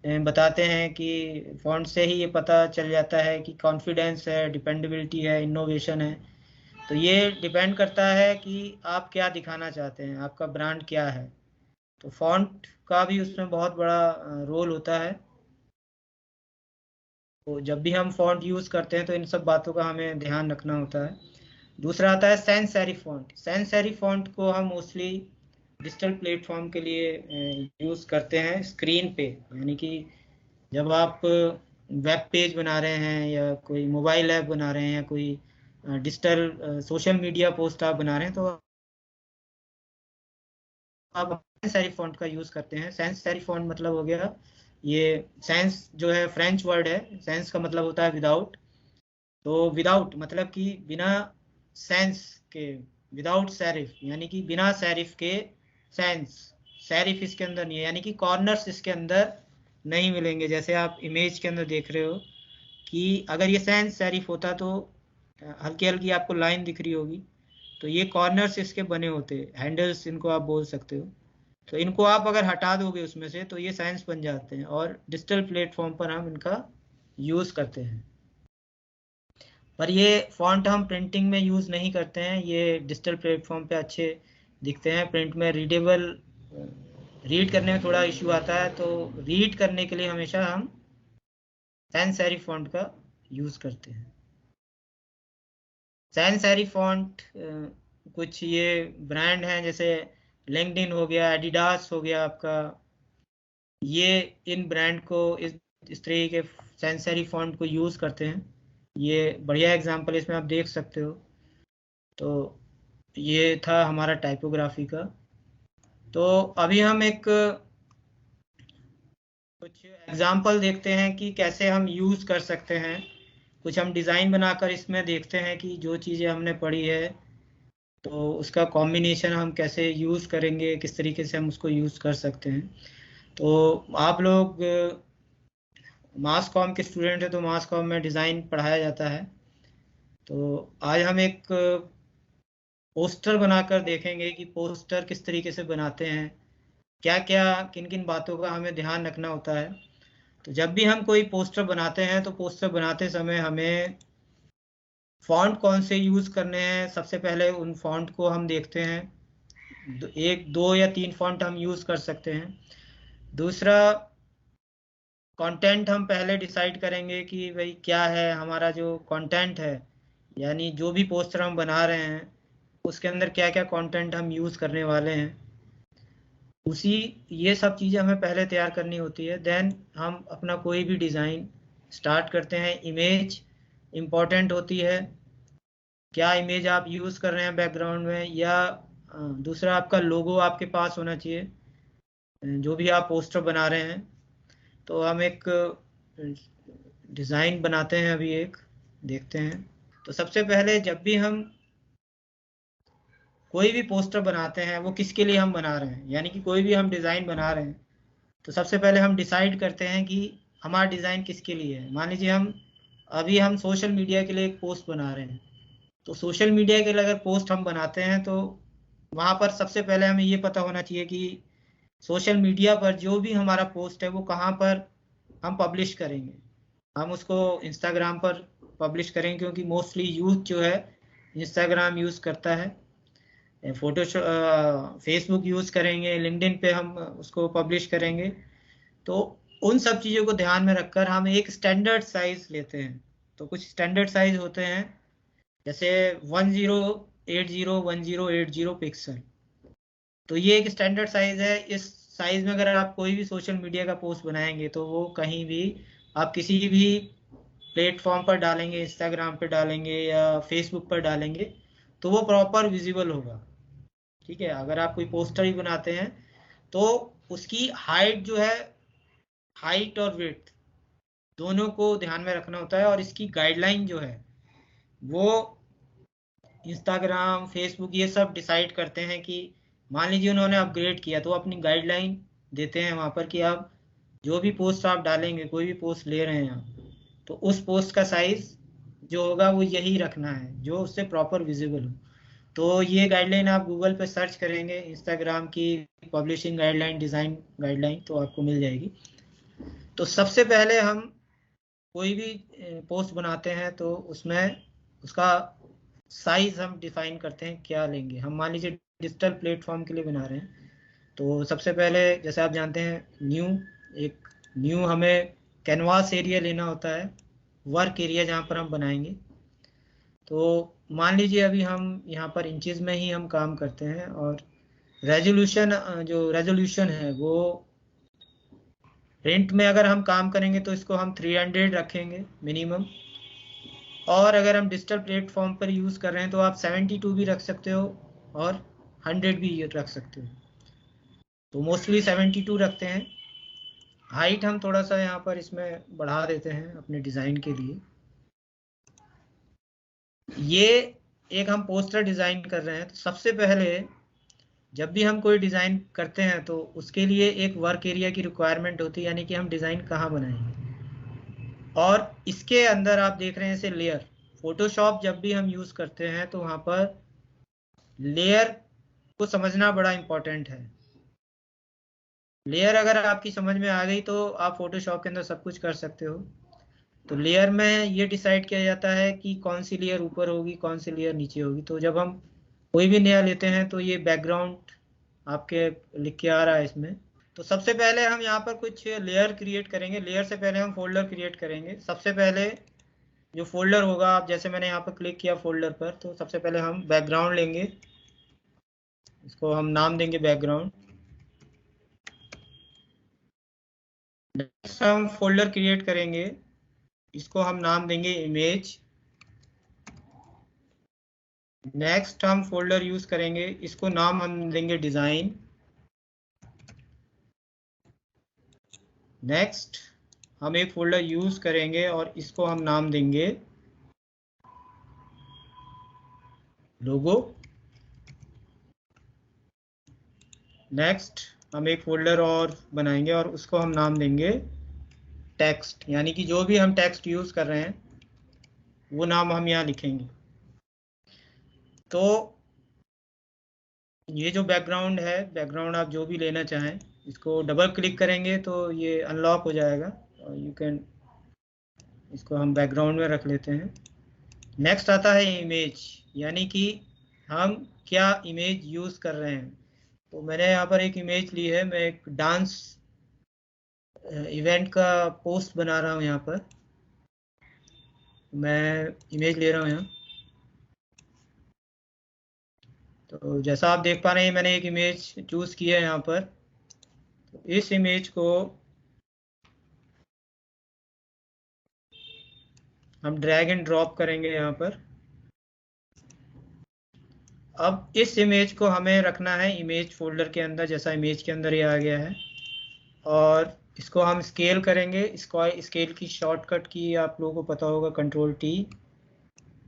बताते हैं कि फॉन्ट से ही ये पता चल जाता है कि कॉन्फिडेंस है, डिपेंडेबिलिटी है, इनोवेशन है। तो ये डिपेंड करता है कि आप क्या दिखाना चाहते हैं, आपका ब्रांड क्या है। तो फॉन्ट का भी उसमें बहुत बड़ा रोल होता है। तो जब भी हम फॉन्ट यूज़ करते हैं तो इन सब बातों का हमें ध्यान रखना होता है। दूसरा आता है sans serif font. Sans serif font को हम मोस्टली डिजिटल प्लेटफॉर्म के लिए यूज़ करते हैं स्क्रीन पे। यानी कि जब आप वेब पेज बना रहे हैं या कोई मोबाइल ऐप बना रहे हैं या कोई डिजिटल सोशल मीडिया पोस्ट आप बना रहे हैं तो आप सैंस सेरिफ फॉन्ट का यूज़ करते हैं। सैंस सेरिफ फॉन्ट मतलब हो गया, ये सैंस जो है फ्रेंच वर्ड है, सैंस का मतलब होता है विदाउट। तो विदाउट मतलब कि बिना सेंस के, विदाउट सेरिफ यानी कि बिना सेरिफ के सेंस। सेरिफ इसके अंदर नहीं है, यानी कि कॉर्नर्स इसके अंदर नहीं मिलेंगे। जैसे आप इमेज के अंदर देख रहे हो कि अगर ये सेंस सेरिफ होता तो हल्की हल्की आपको लाइन दिख रही होगी, तो ये कॉर्नर्स इसके बने होते, हैंडल्स इनको आप बोल सकते हो। तो इनको आप अगर हटा दोगे उसमें से तो ये साइंस बन जाते हैं और डिजिटल प्लेटफॉर्म पर हम इनका यूज़ करते हैं। पर ये फॉन्ट हम प्रिंटिंग में यूज़ नहीं करते हैं, ये डिजिटल प्लेटफॉर्म पे अच्छे दिखते हैं। प्रिंट में रीडेबल, रीड करने में थोड़ा इश्यू आता है, तो रीड करने के लिए हमेशा हम सैंस सेरिफ फॉन्ट का यूज़ करते हैं। सैंस सेरिफ फॉन्ट कुछ ये ब्रांड हैं, जैसे लिंक्डइन हो गया, एडिडास हो गया आपका, ये इन ब्रांड को इस तरह के सैंस सेरिफ फॉन्ट को यूज़ करते हैं। ये बढ़िया एग्जांपल इसमें आप देख सकते हो। तो ये था हमारा टाइपोग्राफी का। तो अभी हम एक कुछ एग्जांपल देखते हैं कि कैसे हम यूज़ कर सकते हैं। कुछ हम डिज़ाइन बनाकर इसमें देखते हैं कि जो चीज़ें हमने पढ़ी है तो उसका कॉम्बिनेशन हम कैसे यूज़ करेंगे, किस तरीके से हम उसको यूज़ कर सकते हैं। तो आप लोग मास कॉम के स्टूडेंट हैं तो मास कॉम में डिज़ाइन पढ़ाया जाता है। तो आज हम एक पोस्टर बनाकर देखेंगे कि पोस्टर किस तरीके से बनाते हैं, क्या क्या किन किन बातों का हमें ध्यान रखना होता है। तो जब भी हम कोई पोस्टर बनाते हैं तो पोस्टर बनाते समय हमें फॉन्ट कौन से यूज़ करने हैं, सबसे पहले उन फॉन्ट को हम देखते हैं। एक दो या तीन फॉन्ट हम यूज़ कर सकते हैं। दूसरा, कंटेंट हम पहले डिसाइड करेंगे कि भाई क्या है हमारा जो कंटेंट है, यानी जो भी पोस्टर हम बना रहे हैं उसके अंदर क्या क्या कंटेंट हम यूज़ करने वाले हैं। उसी ये सब चीज़ें हमें पहले तैयार करनी होती है, देन हम अपना कोई भी डिज़ाइन स्टार्ट करते हैं। इमेज इम्पॉर्टेंट होती है, क्या इमेज आप यूज़ कर रहे हैं बैकग्राउंड में, या दूसरा आपका लोगो आपके पास होना चाहिए जो भी आप पोस्टर बना रहे हैं। तो हम एक डिज़ाइन बनाते हैं, अभी एक देखते हैं। तो सबसे पहले जब भी हम कोई भी पोस्टर बनाते हैं वो किसके लिए हम बना रहे हैं, यानी कि कोई भी हम डिज़ाइन बना रहे हैं तो सबसे पहले हम डिसाइड करते हैं कि हमारा डिज़ाइन किसके लिए है। मान लीजिए हम सोशल मीडिया के लिए एक पोस्ट बना रहे हैं, तो सोशल मीडिया के लिए अगर पोस्ट हम बनाते हैं तो वहाँ पर सबसे पहले हमें ये पता होना चाहिए कि सोशल मीडिया पर जो भी हमारा पोस्ट है वो कहाँ पर हम पब्लिश करेंगे। हम उसको इंस्टाग्राम पर पब्लिश करेंगे क्योंकि मोस्टली यूथ जो है इंस्टाग्राम यूज़ करता है, फेसबुक यूज़ करेंगे, लिंक्डइन पे हम उसको पब्लिश करेंगे। तो उन सब चीज़ों को ध्यान में रखकर हम एक स्टैंडर्ड साइज लेते हैं। तो कुछ स्टैंडर्ड साइज होते हैं जैसे 1080 पिक्सल, तो ये एक स्टैंडर्ड साइज है। इस साइज में अगर आप कोई भी सोशल मीडिया का पोस्ट बनाएंगे तो वो कहीं भी आप किसी भी प्लेटफॉर्म पर डालेंगे, इंस्टाग्राम पर डालेंगे या फेसबुक पर डालेंगे तो वो प्रॉपर विजिबल होगा। ठीक है, अगर आप कोई पोस्टर ही बनाते हैं तो उसकी हाइट जो है, हाइट और विड्थ दोनों को ध्यान में रखना होता है। और इसकी गाइडलाइन जो है वो इंस्टाग्राम, फेसबुक ये सब डिसाइड करते हैं कि मान लीजिए उन्होंने अपग्रेड किया तो अपनी गाइडलाइन देते हैं वहाँ पर कि आप जो भी पोस्ट आप डालेंगे, कोई भी पोस्ट ले रहे हैं आप, तो उस पोस्ट का साइज जो होगा वो यही रखना है जो उससे प्रॉपर विजिबल हो। तो ये गाइडलाइन आप गूगल पे सर्च करेंगे इंस्टाग्राम की पब्लिशिंग गाइडलाइन, डिज़ाइन गाइडलाइन, तो आपको मिल जाएगी। तो सबसे पहले हम कोई भी पोस्ट बनाते हैं तो उसमें उसका साइज हम डिफाइन करते हैं क्या लेंगे। हम मान लीजिए डिजिटल प्लेटफॉर्म के लिए बना रहे हैं तो सबसे पहले जैसे आप जानते हैं न्यू हमें कैनवास एरिया लेना होता है, वर्क एरिया जहाँ पर हम बनाएंगे। तो मान लीजिए अभी हम यहाँ पर इंचेस में ही हम काम करते हैं और रेजोल्यूशन है वो प्रिंट में अगर हम काम करेंगे तो इसको हम 300 रखेंगे मिनिमम। और अगर हम डिजिटल प्लेटफॉर्म पर यूज़ कर रहे हैं तो आप 72 भी रख सकते हो और 100 भी रख सकते हो। तो मोस्टली 72 रखते हैं। हाइट हम थोड़ा सा यहाँ पर इसमें बढ़ा देते हैं अपने डिज़ाइन के लिए। ये एक हम पोस्टर डिज़ाइन कर रहे हैं तो सबसे पहले जब भी हम कोई डिज़ाइन करते हैं तो उसके लिए एक वर्क एरिया की रिक्वायरमेंट होती है, यानी कि हम डिज़ाइन कहाँ बनाएंगे। और इसके अंदर आप देख रहे हैं इसे लेयर, फोटोशॉप जब भी हम यूज़ करते हैं तो वहाँ पर लेयर को समझना बड़ा इम्पोर्टेंट है। लेयर अगर आपकी समझ में आ गई तो आप फोटोशॉप के अंदर सब कुछ कर सकते हो। तो लेयर में ये डिसाइड किया जाता है कि कौन सी लेयर ऊपर होगी, कौन सी लेयर नीचे होगी। तो जब हम कोई भी नया लेते हैं तो ये बैकग्राउंड आपके लिख के आ रहा है इसमें। तो सबसे पहले हम यहाँ पर कुछ लेयर क्रिएट करेंगे। लेयर से पहले हम फोल्डर क्रिएट करेंगे। सबसे पहले जो फोल्डर होगा, आप जैसे मैंने यहाँ पर क्लिक किया फोल्डर पर, तो सबसे पहले हम बैकग्राउंड लेंगे, इसको हम नाम देंगे बैकग्राउंड। नेक्स्ट हम फोल्डर क्रिएट करेंगे, इसको हम नाम देंगे इमेज। नेक्स्ट हम फोल्डर यूज करेंगे, इसको नाम हम देंगे डिजाइन। नेक्स्ट हम एक फोल्डर यूज करेंगे और इसको हम नाम देंगे लोगो। नेक्स्ट हम एक फोल्डर और बनाएंगे और उसको हम नाम देंगे टेक्स्ट, यानी कि जो भी हम टेक्स्ट यूज कर रहे हैं वो नाम हम यहाँ लिखेंगे। तो ये जो बैकग्राउंड है, बैकग्राउंड आप जो भी लेना चाहें, इसको डबल क्लिक करेंगे तो ये अनलॉक हो जाएगा और यू कैन, इसको हम बैकग्राउंड में रख लेते हैं। नेक्स्ट आता है इमेज, यानी कि हम क्या इमेज यूज़ कर रहे हैं। तो मैंने यहाँ पर एक इमेज ली है, मैं एक डांस इवेंट का पोस्ट बना रहा हूँ। यहाँ पर मैं इमेज ले रहा हूँ यहाँ। तो जैसा आप देख पा रहे हैं मैंने एक इमेज चूज़ की है यहाँ पर। तो इस इमेज को हम ड्रैग एंड ड्रॉप करेंगे यहाँ पर। अब इस इमेज को हमें रखना है इमेज फोल्डर के अंदर, जैसा इमेज के अंदर ये आ गया है। और इसको हम स्केल करेंगे। इसको स्केल की शॉर्टकट की आप लोगों को पता होगा, Ctrl+T,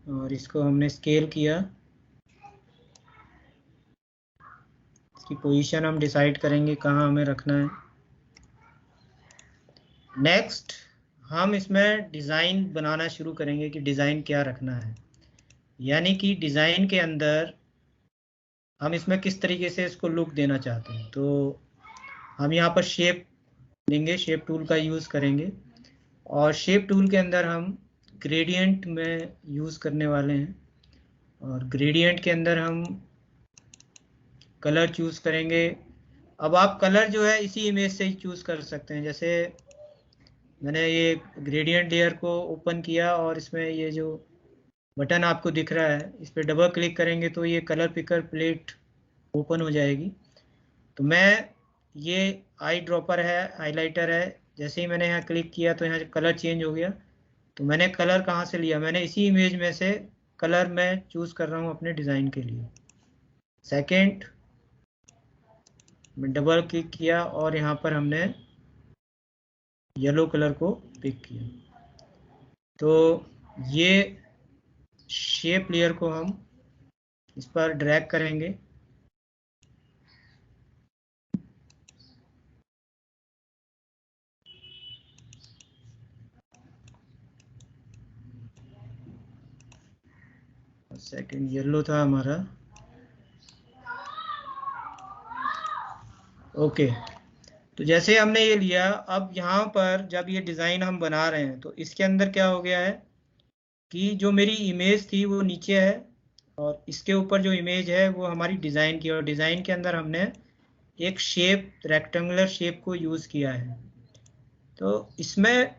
और इसको हमने स्केल किया। इसकी पोजीशन हम डिसाइड करेंगे कहाँ हमें रखना है। नेक्स्ट हम इसमें डिज़ाइन बनाना शुरू करेंगे कि डिज़ाइन क्या रखना है, यानी कि डिज़ाइन के अंदर हम इसमें किस तरीके से इसको लुक देना चाहते हैं। तो हम यहाँ पर शेप लेंगे, शेप टूल का यूज़ करेंगे और शेप टूल के अंदर हम ग्रेडियंट में यूज़ करने वाले हैं और ग्रेडियंट के अंदर हम कलर चूज़ करेंगे। अब आप कलर जो है इसी इमेज से ही चूज़ कर सकते हैं। जैसे मैंने ये ग्रेडियंट लेयर को ओपन किया और इसमें ये जो बटन आपको दिख रहा है इस पर डबल क्लिक करेंगे तो ये कलर पिकर प्लेट ओपन हो जाएगी। तो मैं ये आई ड्रॉपर है, हाइलाइटर है, जैसे ही मैंने यहाँ क्लिक किया तो यहाँ कलर चेंज हो गया। तो मैंने कलर कहाँ से लिया, मैंने इसी इमेज में से कलर मैं चूज़ कर रहा हूँ अपने डिज़ाइन के लिए। सेकंड मैं डबल क्लिक किया और यहाँ पर हमने येलो कलर को पिक किया। तो ये शेप लेयर को हम इस पर ड्रैग करेंगे। सेकंड येलो था हमारा, ओके। तो जैसे हमने ये लिया, अब यहाँ पर जब ये डिज़ाइन हम बना रहे हैं तो इसके अंदर क्या हो गया है कि जो मेरी इमेज थी वो नीचे है और इसके ऊपर जो इमेज है वो हमारी डिज़ाइन की, और डिज़ाइन के अंदर हमने एक शेप, रेक्टेंगुलर शेप को यूज़ किया है। तो इसमें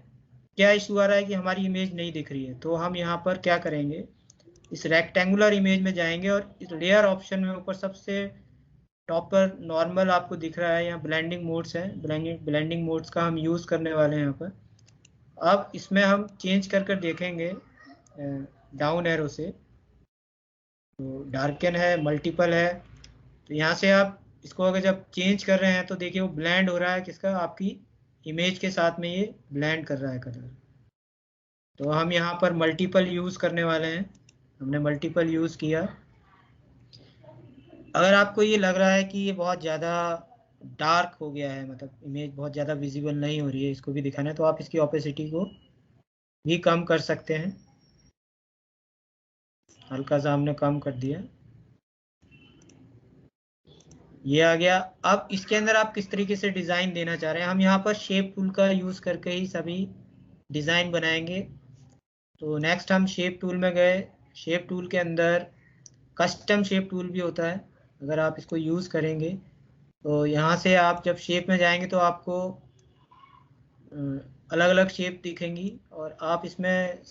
क्या इशू आ रहा है कि हमारी इमेज नहीं दिख रही है। तो हम यहाँ पर क्या करेंगे, इस रेक्टेंगुलर इमेज में जाएंगे और इस लेयर ऑप्शन में ऊपर सबसे टॉप पर नॉर्मल आपको दिख रहा है, यहाँ ब्लेंडिंग मोड्स हैं, ब्लेंडिंग मोड्स का हम यूज़ करने वाले हैं यहाँ पर। अब इसमें हम चेंज कर कर देखेंगे डाउन एरो से, तो डार्कन है, मल्टीपल है। तो यहाँ से आप इसको अगर जब चेंज कर रहे हैं तो देखिए वो ब्लेंड हो रहा है किसका, आपकी इमेज के साथ में ये ब्लेंड कर रहा है कलर। तो हम यहाँ पर मल्टीपल यूज़ करने वाले हैं, हमने मल्टीपल यूज़ किया। अगर आपको ये लग रहा है कि ये बहुत ज़्यादा डार्क हो गया है, मतलब इमेज बहुत ज़्यादा विजिबल नहीं हो रही है, इसको भी दिखाना है, तो आप इसकी ओपेसिटी को भी कम कर सकते हैं। हल्का सा हमने कम कर दिया, ये आ गया। अब इसके अंदर आप किस तरीके से डिज़ाइन देना चाह रहे हैं, हम यहाँ पर शेप टूल का यूज़ करके ही सभी डिज़ाइन बनाएंगे। तो नेक्स्ट हम शेप टूल में गए, शेप टूल के अंदर कस्टम शेप टूल भी होता है, अगर आप इसको यूज़ करेंगे तो यहाँ से आप जब शेप में जाएंगे तो आपको अलग अलग शेप दिखेंगी और आप इसमें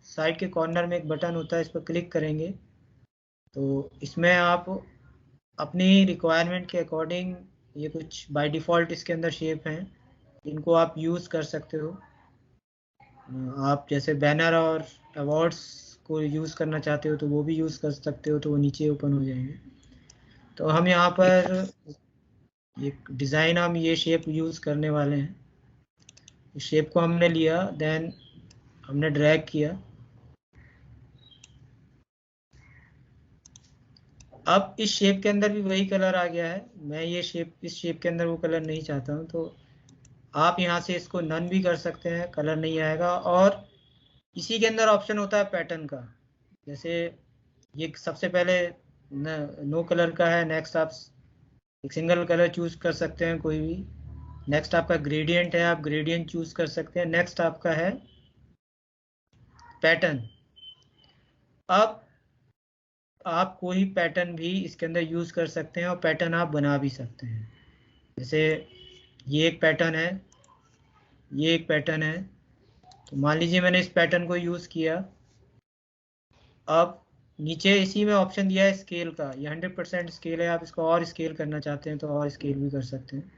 साइड के कॉर्नर में एक बटन होता है, इस पर क्लिक करेंगे तो इसमें आप अपनी रिक्वायरमेंट के अकॉर्डिंग, ये कुछ बाय डिफ़ॉल्ट इसके अंदर शेप हैं, इनको आप यूज़ कर सकते हो। आप जैसे बैनर और अवार्ड्स को यूज़ करना चाहते हो तो वो भी यूज़ कर सकते हो, तो वो नीचे ओपन हो जाएंगे। तो हम यहाँ पर एक डिज़ाइन, हम ये शेप यूज़ करने वाले हैं। इस शेप को हमने लिया, देन हमने ड्रैग किया। अब इस शेप के अंदर भी वही कलर आ गया है, मैं ये शेप, इस शेप के अंदर वो कलर नहीं चाहता हूँ, तो आप यहाँ से इसको नन भी कर सकते हैं, कलर नहीं आएगा। और इसी के अंदर ऑप्शन होता है पैटर्न का, जैसे ये सबसे पहले नो कलर का है, नेक्स्ट आप एक सिंगल कलर चूज कर सकते हैं कोई भी। नेक्स्ट आपका ग्रेडियंट है, आप ग्रेडियंट चूज कर सकते हैं। नेक्स्ट आपका है पैटर्न। अब आप कोई पैटर्न भी इसके अंदर यूज कर सकते हैं और पैटर्न आप बना भी सकते हैं। जैसे ये एक पैटर्न है, ये एक पैटर्न है, तो मान लीजिए मैंने इस पैटर्न को यूज किया। अब नीचे इसी में ऑप्शन दिया है स्केल का, ये 100% स्केल है, आप इसको और स्केल करना चाहते हैं तो और स्केल भी कर सकते हैं,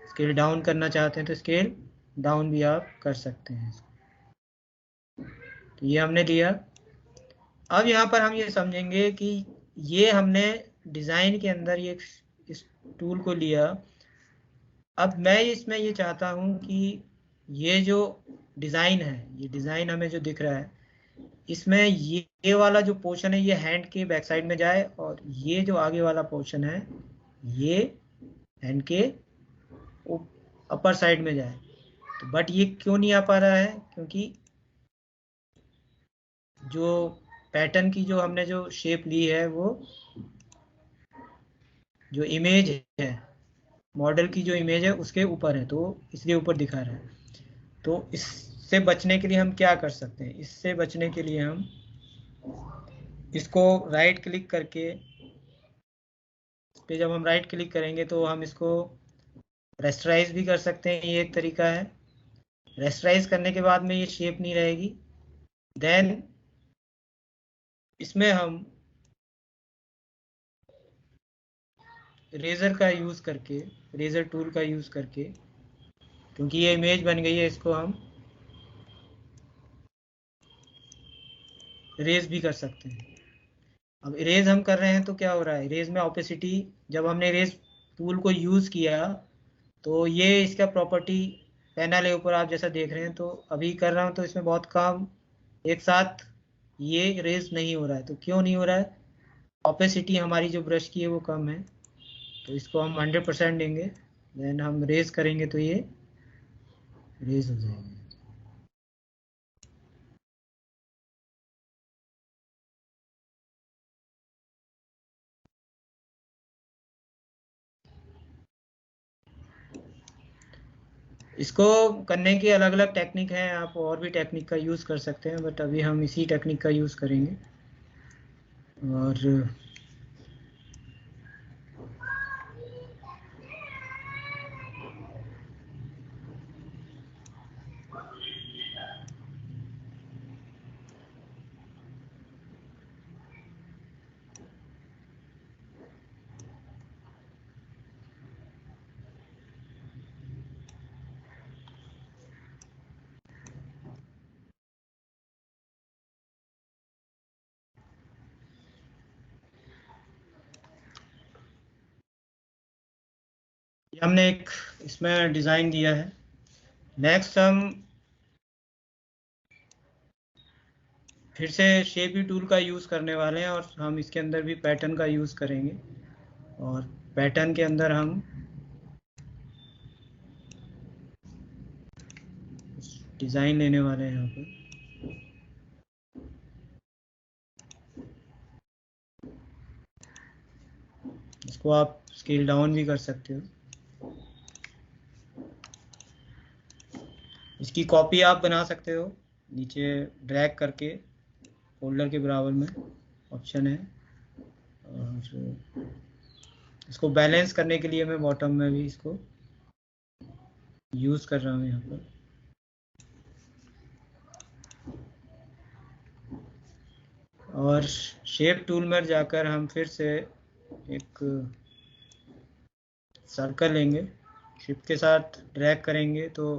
स्केल डाउन करना चाहते हैं तो स्केल डाउन भी आप कर सकते हैं। तो ये हमने दिया। अब यहाँ पर हम ये समझेंगे कि ये हमने डिज़ाइन के अंदर ये इस टूल को लिया। अब मैं इसमें ये चाहता हूँ कि ये जो डिज़ाइन है, ये डिज़ाइन हमें जो दिख रहा है, इसमें ये वाला जो पोर्शन है ये हैंड के बैक साइड में जाए और ये जो आगे वाला पोर्शन है ये एन के अपर साइड में जाए। तो बट ये क्यों नहीं आ पा रहा है, क्योंकि जो पैटर्न की जो हमने जो शेप ली है, वो जो इमेज है, मॉडल की जो इमेज है उसके ऊपर है, तो इसलिए ऊपर दिखा रहा है। तो इससे बचने के लिए हम क्या कर सकते हैं? इससे बचने के लिए हम इसको राइट क्लिक करके, इस पे जब हम राइट क्लिक करेंगे तो हम इसको रेस्टराइज भी कर सकते हैं, ये एक तरीका है। रेस्टराइज करने के बाद में ये शेप नहीं रहेगी। देन इसमें हम रेजर का यूज करके, रेजर टूल का यूज करके, क्योंकि ये इमेज बन गई है, इसको हम इरेज भी कर सकते हैं। अब इरेज हम कर रहे हैं तो क्या हो रहा है, इरेज में ओपेसिटी, जब हमने इरेज टूल को यूज किया तो ये इसका प्रॉपर्टी पैनल है ऊपर आप जैसा देख रहे हैं। तो अभी कर रहा हूँ तो इसमें बहुत कम एक साथ ये इरेज नहीं हो रहा है। तो क्यों नहीं हो रहा है? ओपेसिटी हमारी जो ब्रश की है वो कम है। तो इसको हम 100% देंगे, देन हम रेज करेंगे तो ये रेज हो जाएगा। इसको करने की अलग अलग टेक्निक है, आप और भी टेक्निक का यूज़ कर सकते हैं, बट अभी हम इसी टेक्निक का यूज़ करेंगे। और हमने एक इसमें डिज़ाइन दिया है। नेक्स्ट हम फिर से शेप ही टूल का यूज़ करने वाले हैं, और हम इसके अंदर भी पैटर्न का यूज़ करेंगे। और पैटर्न के अंदर हम डिज़ाइन लेने वाले हैं यहाँ पर। इसको आप स्केल डाउन भी कर सकते हो। इसकी कॉपी आप बना सकते हो, नीचे ड्रैग करके फोल्डर के बराबर में ऑप्शन है। और इसको बैलेंस करने के लिए मैं बॉटम में भी इसको यूज़ कर रहा हूँ यहाँ पर। और शेप टूल में जाकर हम फिर से एक सर्कल लेंगे, शिफ्ट के साथ ड्रैग करेंगे तो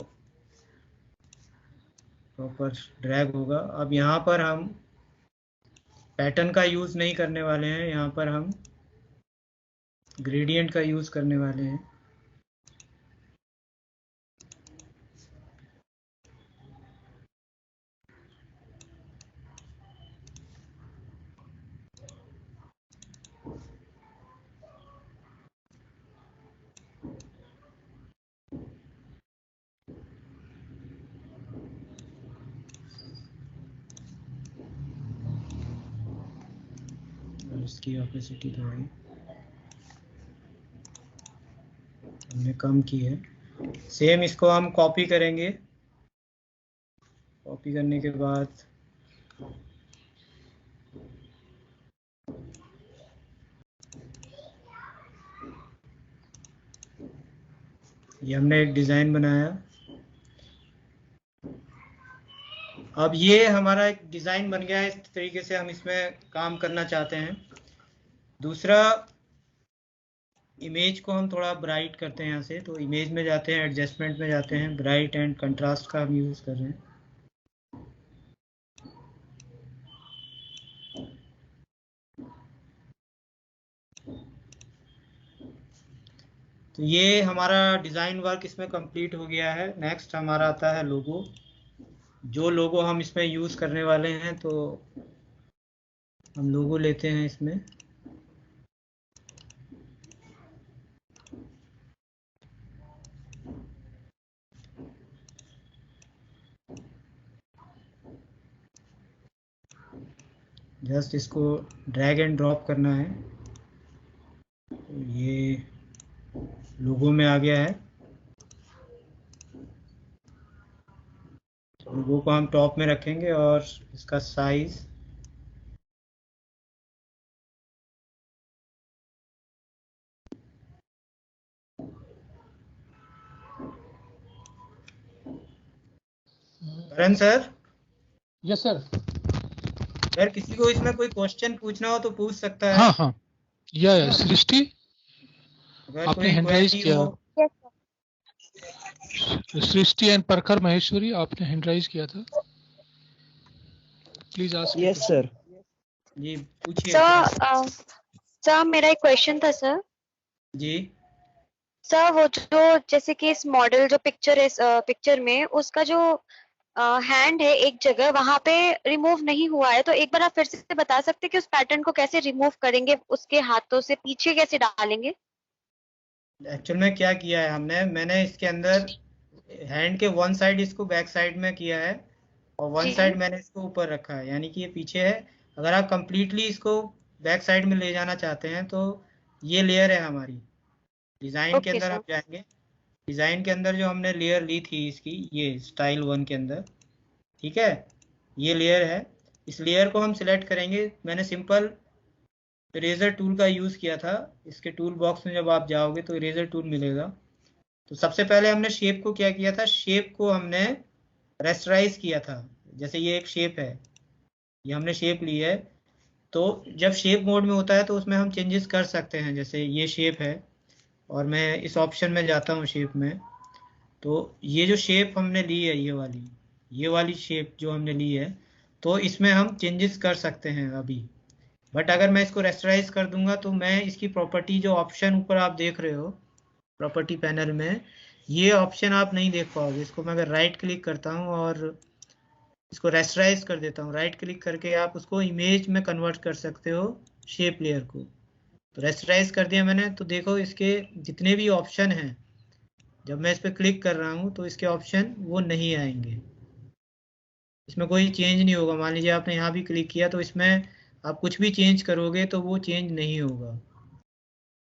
प्रॉपर ड्रैग होगा। अब यहाँ पर हम पैटर्न का यूज़ नहीं करने वाले हैं, यहाँ पर हम ग्रेडियंट का यूज़ करने वाले हैं। और इसकी ओपेसिटी थोड़ी हमने कम की है। सेम इसको हम कॉपी करेंगे। कॉपी करने के बाद ये हमने एक डिज़ाइन बनाया। अब ये हमारा एक डिज़ाइन बन गया है, इस तरीके से हम इसमें काम करना चाहते हैं। दूसरा, इमेज को हम थोड़ा ब्राइट करते हैं। यहाँ से तो इमेज में जाते हैं, एडजस्टमेंट में जाते हैं, ब्राइट एंड कंट्रास्ट का हम यूज़ कर रहे हैं। तो ये हमारा डिज़ाइन वर्क इसमें कंप्लीट हो गया है। नेक्स्ट हमारा आता है लोगो। जो लोगो हम इसमें यूज़ करने वाले हैं, तो हम लोगो लेते हैं इसमें। जस्ट इसको ड्रैग एंड ड्रॉप करना है। ये लोगो में आ गया है। लोगो को हम टॉप में रखेंगे और इसका साइज करण सर। Yes sir. अगर किसी को इसमें कोई क्वेश्चन पूछना हो तो पूछ सकता है। हाँ हाँ, या सृष्टि अगर आपने कोई हैंड राइज क्वेरी किया। हो। Yes, सृष्टि एंड परखर महेश्वरी आपने हैंड राइज किया था, प्लीज आस्क। Yes sir. जी पूछिए सर। क्या। सर मेरा एक क्वेश्चन था सर। जी सर वो जो जैसे कि इस मॉडल जो पिक्चर है, पिक्चर में उसका जो हैंड है एक जगह वहां पे रिमूव नहीं हुआ है, तो एक बार आप फिर से बता सकते हैं कि उस पैटर्न को कैसे रिमूव करेंगे, उसके हाथों से पीछे कैसे डालेंगे? एक्चुअल में क्या किया है मैंने इसके अंदर हैंड के वन साइड इसको बैक साइड में किया है और वन जी। साइड मैंने इसको ऊपर रखा है, यानी कि ये पीछे है। अगर आप कंप्लीटली इसको बैक साइड में ले जाना चाहते हैं तो ये लेयर है हमारी। डिज़ाइन के ओके अंदर सर। हम जाएंगे। डिज़ाइन के अंदर जो हमने लेयर ली थी इसकी, ये स्टाइल 1 के अंदर, ठीक है, ये लेयर है। इस लेयर को हम सिलेक्ट करेंगे। मैंने सिंपल इरेजर टूल का यूज़ किया था। इसके टूल बॉक्स में जब आप जाओगे तो इरेजर टूल मिलेगा। तो सबसे पहले हमने शेप को क्या किया था, शेप को हमने रेस्टराइज किया था। जैसे ये एक शेप है, ये हमने शेप ली है। तो जब शेप मोड में होता है तो उसमें हम चेंजेस कर सकते हैं। जैसे ये शेप है और मैं इस ऑप्शन में जाता हूँ शेप में, तो ये जो शेप हमने ली है, ये वाली शेप जो हमने ली है, तो इसमें हम चेंजेस कर सकते हैं अभी। बट अगर मैं इसको रेस्टराइज कर दूंगा तो मैं इसकी प्रॉपर्टी जो ऑप्शन ऊपर आप देख रहे हो प्रॉपर्टी पैनल में, ये ऑप्शन आप नहीं देख पाओगे। इसको मैं अगर राइट क्लिक करता हूँ और इसको रेस्टराइज कर देता हूँ, राइट क्लिक करके आप उसको इमेज में कन्वर्ट कर सकते हो शेप लेयर को। तो रेस्टराइज कर दिया मैंने, तो देखो इसके जितने भी ऑप्शन हैं, जब मैं इस पर क्लिक कर रहा हूँ तो इसके ऑप्शन वो नहीं आएंगे, इसमें कोई चेंज नहीं होगा। मान लीजिए आपने यहाँ भी क्लिक किया तो इसमें आप कुछ भी चेंज करोगे तो वो चेंज नहीं होगा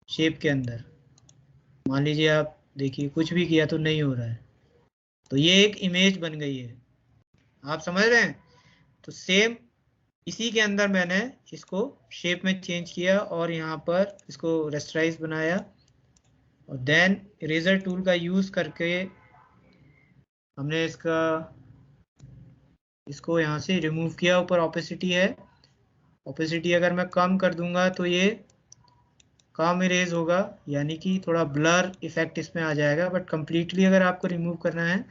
शेप के अंदर। मान लीजिए आप देखिए कुछ भी किया तो नहीं हो रहा है, तो ये एक इमेज बन गई है। आप समझ रहे हैं? तो सेम इसी के अंदर मैंने इसको शेप में चेंज किया और यहाँ पर इसको रेस्टराइज बनाया और देन इरेजर टूल का यूज़ करके हमने इसको यहाँ से रिमूव किया। ऊपर ओपेसिटी है, ओपेसिटी अगर मैं कम कर दूंगा तो ये कम इरेज होगा, यानी कि थोड़ा ब्लर इफेक्ट इसमें आ जाएगा। बट कंप्लीटली अगर आपको रिमूव करना है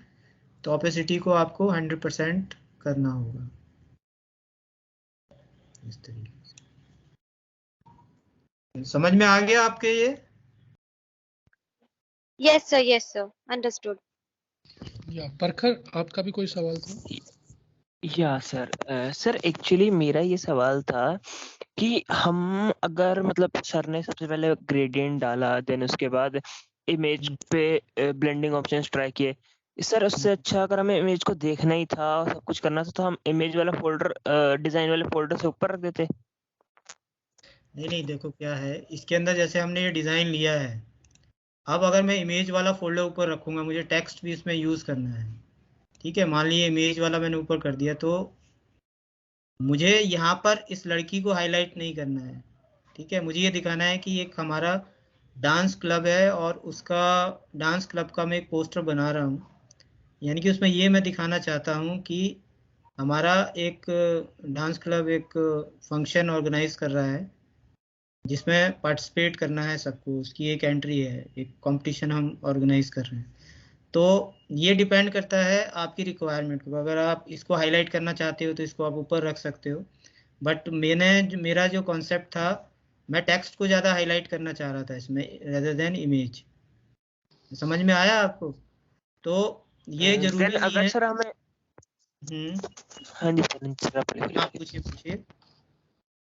तो ओपेसिटी को आपको 100% करना होगा इस तरीके से। समझ में आ गया आपके ये? Yes sir, understood. या परखर आपका भी कोई सवाल था? या सर, सर एक्चुअली मेरा ये सवाल था कि हम अगर मतलब सर ने सबसे पहले ग्रेडियंट डाला, देन उसके बाद इमेज पे ब्लेंडिंग ऑप्शंस ट्राई किए सर, उससे अच्छा अगर हमें इमेज को देखना ही था और सब कुछ करना था तो हम इमेज वाला फोल्डर डिजाइन वाले फोल्डर से ऊपर रख देते। नहीं, देखो क्या है इसके अंदर, जैसे हमने ये डिज़ाइन लिया है, अब अगर मैं इमेज वाला फोल्डर ऊपर रखूँगा, मुझे टेक्स्ट भी इसमें यूज़ करना है, ठीक है। मान लीजिए इमेज वाला मैंने ऊपर कर दिया, तो मुझे यहाँ पर इस लड़की को हाईलाइट नहीं करना है, ठीक है। मुझे ये दिखाना है कि एक हमारा डांस क्लब है और उसका डांस क्लब का मैं एक पोस्टर बना रहा हूँ, यानी कि उसमें ये मैं दिखाना चाहता हूँ कि हमारा एक डांस क्लब एक फंक्शन ऑर्गेनाइज कर रहा है जिसमें पार्टिसिपेट करना है सबको, उसकी एक एंट्री है, एक कंपटीशन हम ऑर्गेनाइज कर रहे हैं। तो ये डिपेंड करता है आपकी रिक्वायरमेंट को। अगर आप इसको हाईलाइट करना चाहते हो तो इसको आप ऊपर रख सकते हो, बट मेरा जो कॉन्सेप्ट था, मैं टेक्स्ट को ज़्यादा हाईलाइट करना चाह रहा था इसमें रेदर देन इमेज। समझ में आया आपको? तो ये जरूरी नहीं अगर है। सर हमें हाँ जी सर, आप पूछिए।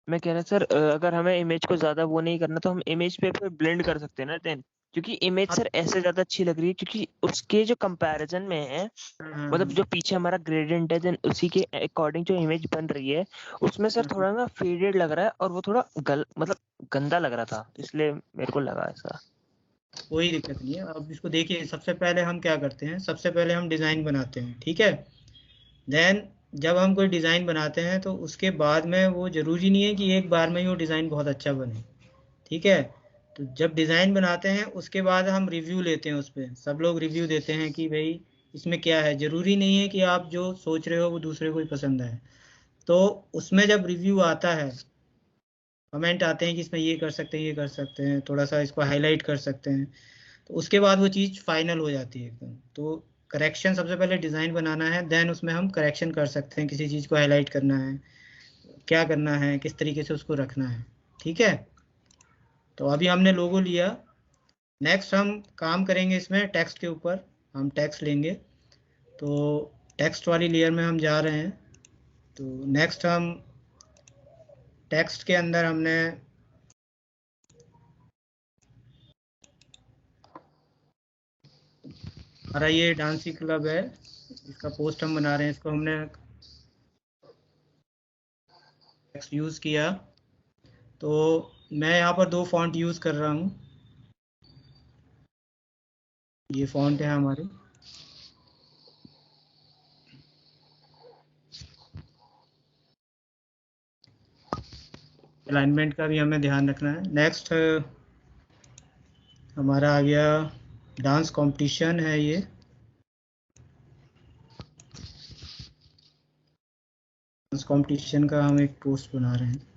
मैं कह रहा सर, अगर हमें इमेज को ज्यादा वो नहीं करना तो हम इमेज पे ब्लेंड कर सकते हैं ना देन। क्योंकि इमेज सर ऐसे ज्यादा अच्छी लग रही है क्योंकि उसके जो कंपैरिजन में है, मतलब जो पीछे हमारा ग्रेडियंट है देन उसी के अकॉर्डिंग जो इमेज बन रही है उसमें सर थोड़ा ना फेडेड लग रहा है और वो थोड़ा मतलब गंदा लग रहा था, इसलिए मेरे को लगा ऐसा। कोई दिक्कत नहीं है। अब इसको देखिए, सबसे पहले हम क्या करते हैं, सबसे पहले हम डिज़ाइन बनाते हैं, ठीक है। देन जब हम कोई डिज़ाइन बनाते हैं तो उसके बाद में वो ज़रूरी नहीं है कि एक बार में ही वो डिज़ाइन बहुत अच्छा बने, ठीक है। तो जब डिज़ाइन बनाते हैं उसके बाद हम रिव्यू लेते हैं, उस पर सब लोग रिव्यू देते हैं कि भाई इसमें क्या है। ज़रूरी नहीं है कि आप जो सोच रहे हो वो दूसरे को ही पसंद आए। तो उसमें जब रिव्यू आता है, कमेंट आते हैं कि इसमें ये कर सकते हैं, ये कर सकते हैं, थोड़ा सा इसको हाईलाइट कर सकते हैं, तो उसके बाद वो चीज़ फाइनल हो जाती है एकदम। तो करेक्शन सबसे पहले डिज़ाइन बनाना है, देन उसमें हम करेक्शन कर सकते हैं, किसी चीज़ को हाईलाइट करना है, क्या करना है, किस तरीके से उसको रखना है, ठीक है। तो अभी हमने लोगो लिया, नेक्स्ट हम काम करेंगे इसमें टेक्स्ट के ऊपर। हम टेक्स्ट लेंगे, तो टेक्स्ट वाली लेयर में हम जा रहे हैं। तो नेक्स्ट हम टेक्स्ट के अंदर हमने हमारा ये डांसी क्लब है, इसका पोस्ट हम बना रहे हैं, इसको हमने टेक्स्ट यूज़ किया। तो मैं यहाँ पर दो फॉन्ट यूज़ कर रहा हूँ, ये फॉन्ट है हमारे। अलाइनमेंट का भी हमें ध्यान रखना है। नेक्स्ट हमारा आ गया डांस कंपटीशन है ये, डांस कंपटीशन का हम एक पोस्ट बना रहे हैं।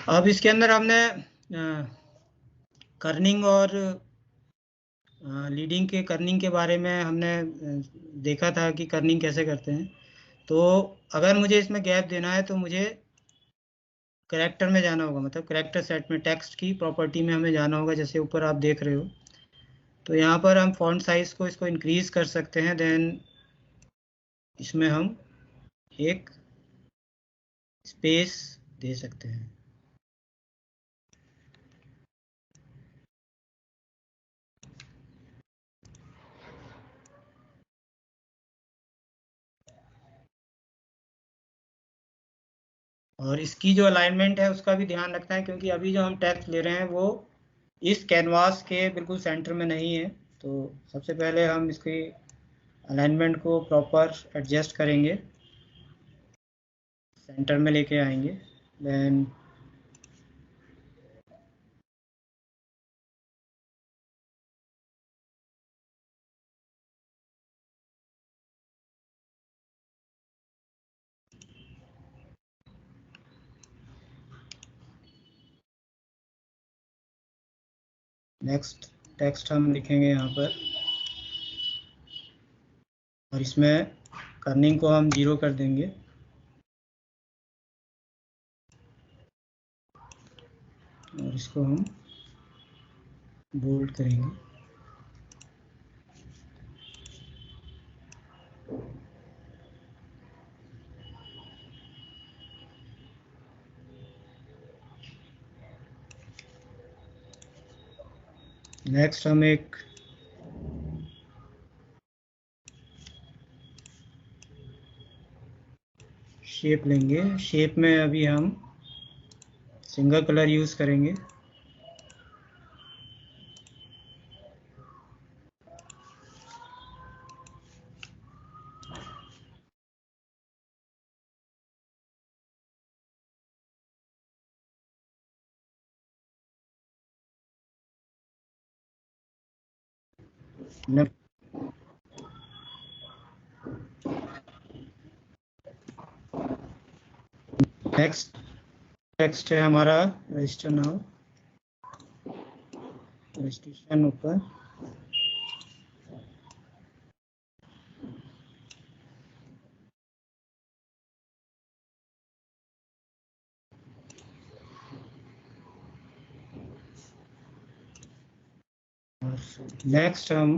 अब इसके अंदर हमने कर्निंग और लीडिंग के कर्निंग के बारे में हमने देखा था कि कर्निंग कैसे करते हैं। तो अगर मुझे इसमें गैप देना है तो मुझे करेक्टर में जाना होगा, मतलब करेक्टर सेट में टेक्स्ट की प्रॉपर्टी में हमें जाना होगा, जैसे ऊपर आप देख रहे हो। तो यहाँ पर हम फॉन्ट साइज को इसको इंक्रीज कर सकते हैं, देन इसमें हम एक स्पेस दे सकते हैं। और इसकी जो अलाइनमेंट है उसका भी ध्यान रखना है, क्योंकि अभी जो हम टेक्स्ट ले रहे हैं वो इस कैनवास के बिल्कुल सेंटर में नहीं है। तो सबसे पहले हम इसकी अलाइनमेंट को प्रॉपर एडजस्ट करेंगे, सेंटर में लेके आएंगे। देन नेक्स्ट टेक्स्ट हम लिखेंगे यहाँ पर, और इसमें कर्निंग को हम 0 कर देंगे, और इसको हम बोल्ड करेंगे। नेक्स्ट हम एक शेप लेंगे, शेप में अभी हम सिंगल कलर यूज़ करेंगे। नेक्स्ट है हमारा रजिस्टर नाउ, रजिस्ट्रेशन ऊपर। नेक्स्ट हम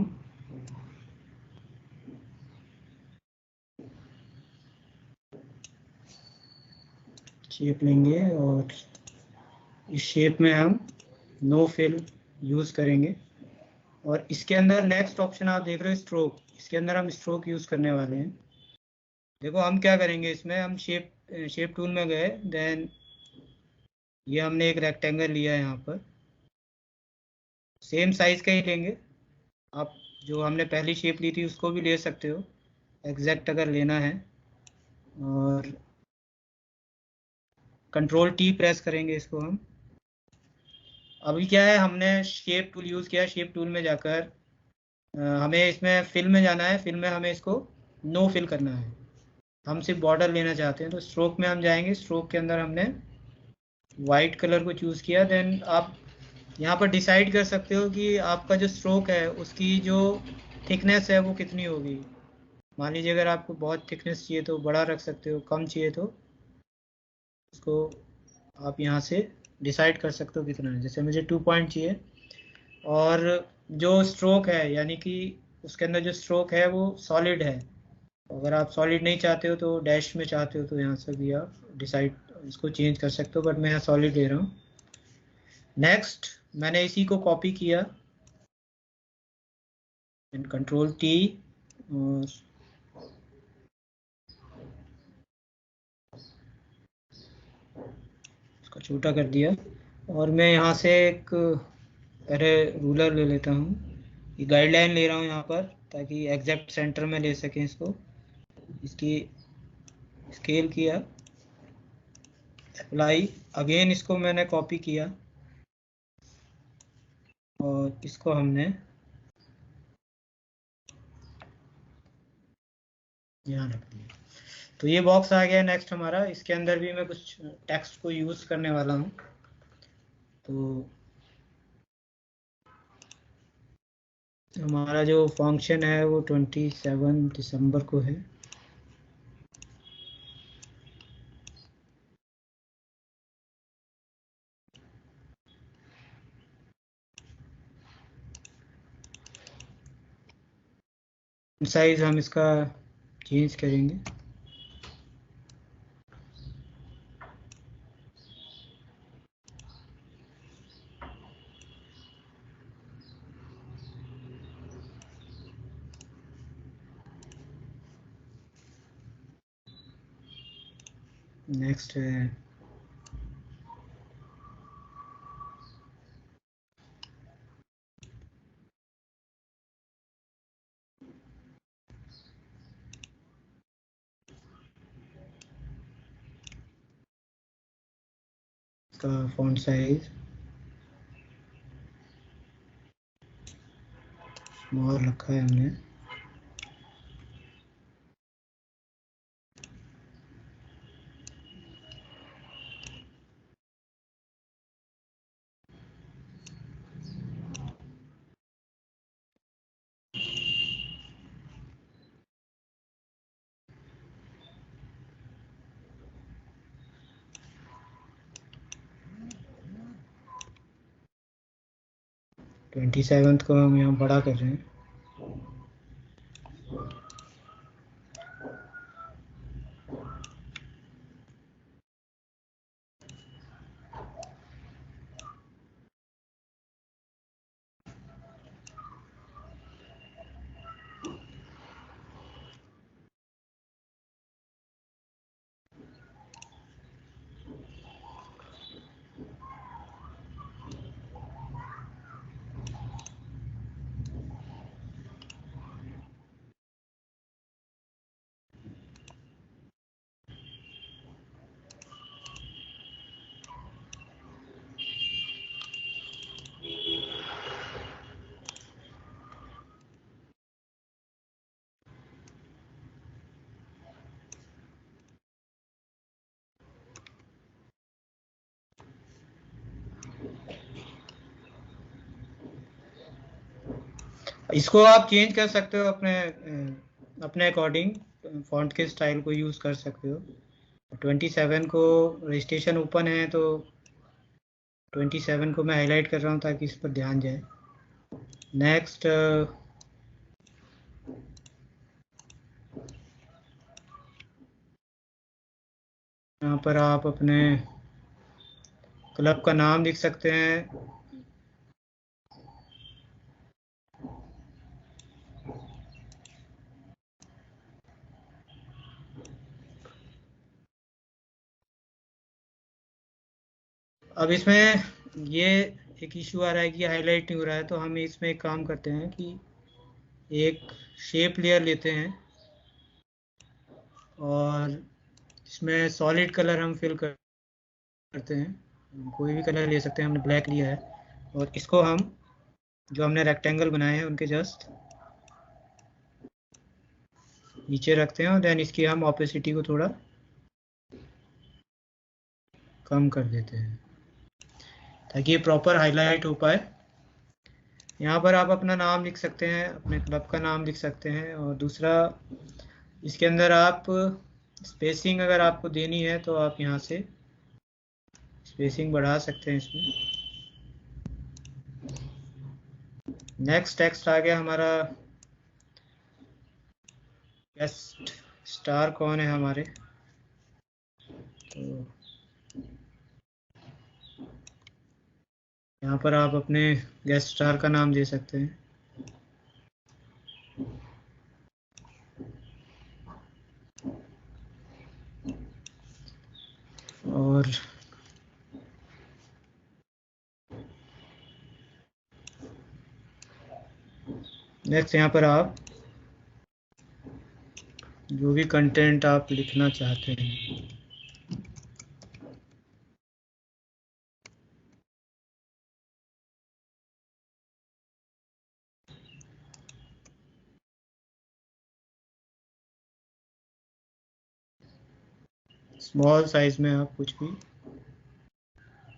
शेप लेंगे और इस शेप में हम नो फिल यूज करेंगे। और इसके अंदर नेक्स्ट ऑप्शन आप देख रहे हो स्ट्रोक, इसके अंदर हम स्ट्रोक यूज करने वाले हैं। देखो हम क्या करेंगे, इसमें हम शेप टूल में गए, देन ये हमने एक रेक्टेंगल लिया है, यहाँ पर सेम साइज का ही लेंगे। आप जो हमने पहली शेप ली थी उसको भी ले सकते हो एग्जैक्ट अगर लेना है। और कंट्रोल टी प्रेस करेंगे इसको हम। अभी क्या है, हमने शेप टूल यूज किया, शेप टूल में जाकर हमें इसमें फिल में जाना है। फिल में हमें इसको नो फिल करना है, हम सिर्फ बॉर्डर लेना चाहते हैं। तो स्ट्रोक में हम जाएंगे, स्ट्रोक के अंदर हमने वाइट कलर को चूज किया। देन आप यहाँ पर डिसाइड कर सकते हो कि आपका जो स्ट्रोक है उसकी जो थिकनेस है वो कितनी होगी। मान लीजिए अगर आपको बहुत थिकनेस चाहिए तो बड़ा रख सकते हो, कम चाहिए तो उसको आप यहाँ से डिसाइड कर सकते हो कितना है। जैसे मुझे 2 पॉइंट चाहिए। और जो स्ट्रोक है यानी कि उसके अंदर जो स्ट्रोक है वो सॉलिड है। अगर आप सॉलिड नहीं चाहते हो तो डैश में चाहते हो तो यहाँ से भी आप डिसाइड इसको चेंज कर सकते हो, बट मैं यहाँ सॉलिड ले रहा हूँ। नेक्स्ट मैंने इसी को कॉपी किया, कंट्रोल टी और इसको छोटा कर दिया। और मैं यहाँ से एक अरे रूलर ले लेता हूँ, ये गाइडलाइन ले रहा हूँ यहाँ पर ताकि एग्जैक्ट सेंटर में ले सकें इसको। इसकी स्केल किया, अप्लाई, अगेन इसको मैंने कॉपी किया और इसको हमने यहाँ रख दिया। तो ये बॉक्स आ गया। नेक्स्ट हमारा, इसके अंदर भी मैं कुछ टेक्स्ट को यूज करने वाला हूँ। तो हमारा जो फंक्शन है वो 27 दिसंबर को है। साइज हम इसका चेंज करेंगे। नेक्स्ट है इसका फॉन्ट साइज स्मॉल रखा है हमने। ट्वेंटी सेवन्थ को हम यहाँ बड़ा कर रहे हैं। इसको आप चेंज कर सकते हो अपने अकॉर्डिंग, फॉन्ट के स्टाइल को यूज़ कर सकते हो। 27 को रजिस्ट्रेशन ओपन है तो 27 को मैं हाईलाइट कर रहा हूँ ताकि इस पर ध्यान जाए। नेक्स्ट यहाँ पर आप अपने क्लब का नाम लिख सकते हैं। अब इसमें ये एक इशू आ रहा है कि हाईलाइट नहीं हो रहा है, तो हम इसमें एक काम करते हैं कि एक शेप लेयर लेते हैं और इसमें सॉलिड कलर हम फिल करते हैं। कोई भी कलर ले सकते हैं, हमने ब्लैक लिया है। और इसको हम जो हमने रेक्टेंगल बनाए हैं उनके जस्ट नीचे रखते हैं और देन इसकी हम ऑपेसिटी को थोड़ा कम कर देते हैं ताकि ये प्रॉपर हाईलाइट हो पाए। यहाँ पर आप अपना नाम लिख सकते हैं, अपने क्लब का नाम लिख सकते हैं। और दूसरा, इसके अंदर आप स्पेसिंग अगर आपको देनी है तो आप यहाँ से स्पेसिंग बढ़ा सकते हैं इसमें। नेक्स्ट टेक्स्ट आ गया हमारा, गेस्ट स्टार कौन है हमारे, तो यहाँ पर आप अपने गेस्ट स्टार का नाम दे सकते हैं। और नेक्स्ट यहाँ पर आप जो भी कंटेंट आप लिखना चाहते हैं, स्मॉल साइज में आप कुछ भी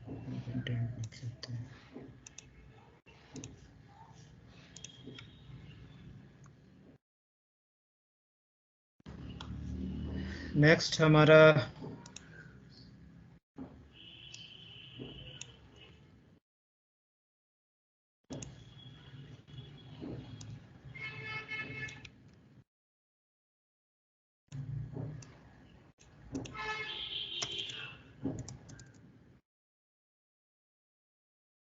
कंटेंट लिख सकते हैं। नेक्स्ट हमारा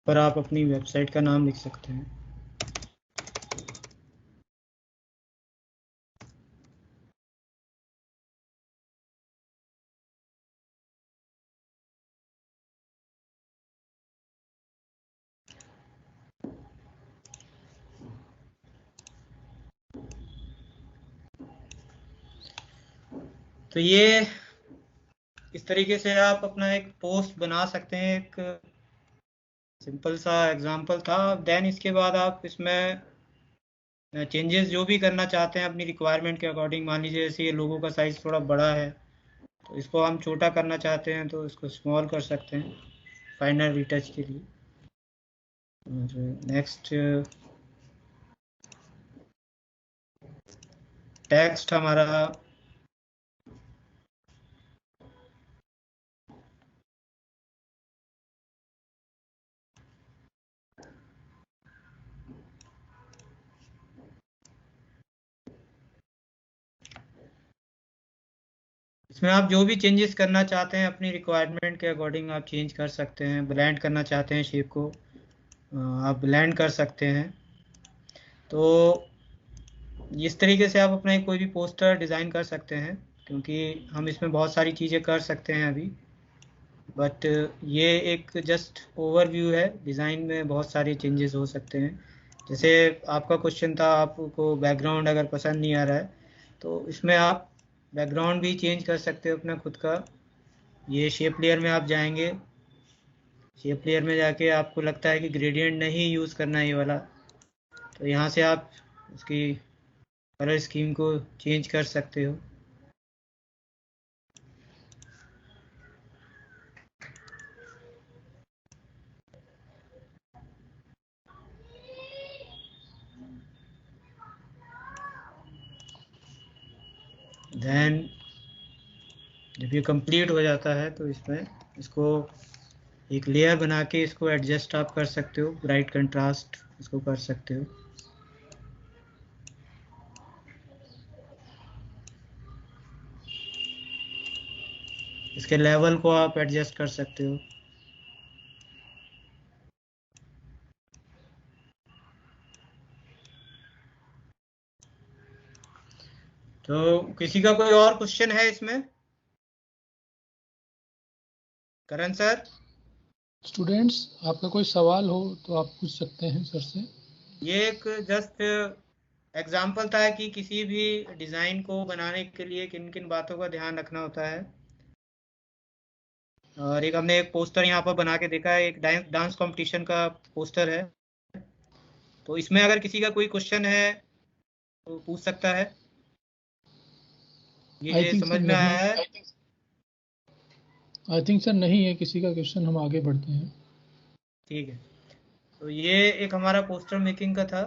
पर आप अपनी वेबसाइट का नाम लिख सकते हैं। तो ये इस तरीके से आप अपना एक पोस्ट बना सकते हैं। एक सिंपल सा एग्जांपल था। देन इसके बाद आप इसमें चेंजेस जो भी करना चाहते हैं अपनी रिक्वायरमेंट के अकॉर्डिंग, मान लीजिए जैसे ये लोगों का साइज़ थोड़ा बड़ा है तो इसको हम छोटा करना चाहते हैं तो इसको स्मॉल कर सकते हैं फाइनल रिटच के लिए। और नेक्स्ट टेक्स्ट हमारा इसमें आप जो भी चेंजेस करना चाहते हैं अपनी रिक्वायरमेंट के अकॉर्डिंग आप चेंज कर सकते हैं। ब्लेंड करना चाहते हैं शेप को, आप ब्लेंड कर सकते हैं। तो इस तरीके से आप अपना कोई भी पोस्टर डिज़ाइन कर सकते हैं, क्योंकि हम इसमें बहुत सारी चीज़ें कर सकते हैं अभी। बट ये एक जस्ट ओवरव्यू है, डिज़ाइन में बहुत सारे चेंजेस हो सकते हैं। जैसे आपका क्वेश्चन था, आपको बैकग्राउंड अगर पसंद नहीं आ रहा है तो इसमें आप बैकग्राउंड भी चेंज कर सकते हो अपना खुद का। ये शेप लेयर में आप जाएंगे, शेप लेयर में जाके आपको लगता है कि ग्रेडियंट नहीं यूज़ करना है ये वाला, तो यहाँ से आप उसकी कलर स्कीम को चेंज कर सकते हो। देन जब ये कंप्लीट हो जाता है तो इसमें इसको एक लेयर बना के इसको एडजस्ट आप कर सकते हो, ब्राइट कंट्रास्ट इसको कर सकते हो। इसके लेवल को आप एडजस्ट कर सकते हो। तो किसी का कोई और क्वेश्चन है इसमें? करण सर? स्टूडेंट्स, आपका कोई सवाल हो तो आप पूछ सकते हैं सर से। ये एक जस्ट एग्जाम्पल था कि किसी भी डिज़ाइन को बनाने के लिए किन किन बातों का ध्यान रखना होता है। और एक हमने एक पोस्टर यहाँ पर बना के देखा है, एक डांस कंपटीशन का पोस्टर है। तो इसमें अगर किसी का कोई क्वेश्चन है तो पूछ सकता है। आई ये थिंक सर समझ में आया है? आई थिंक सर नहीं है किसी का क्वेश्चन, हम आगे बढ़ते हैं। ठीक है। तो ये एक हमारा पोस्टर मेकिंग का था।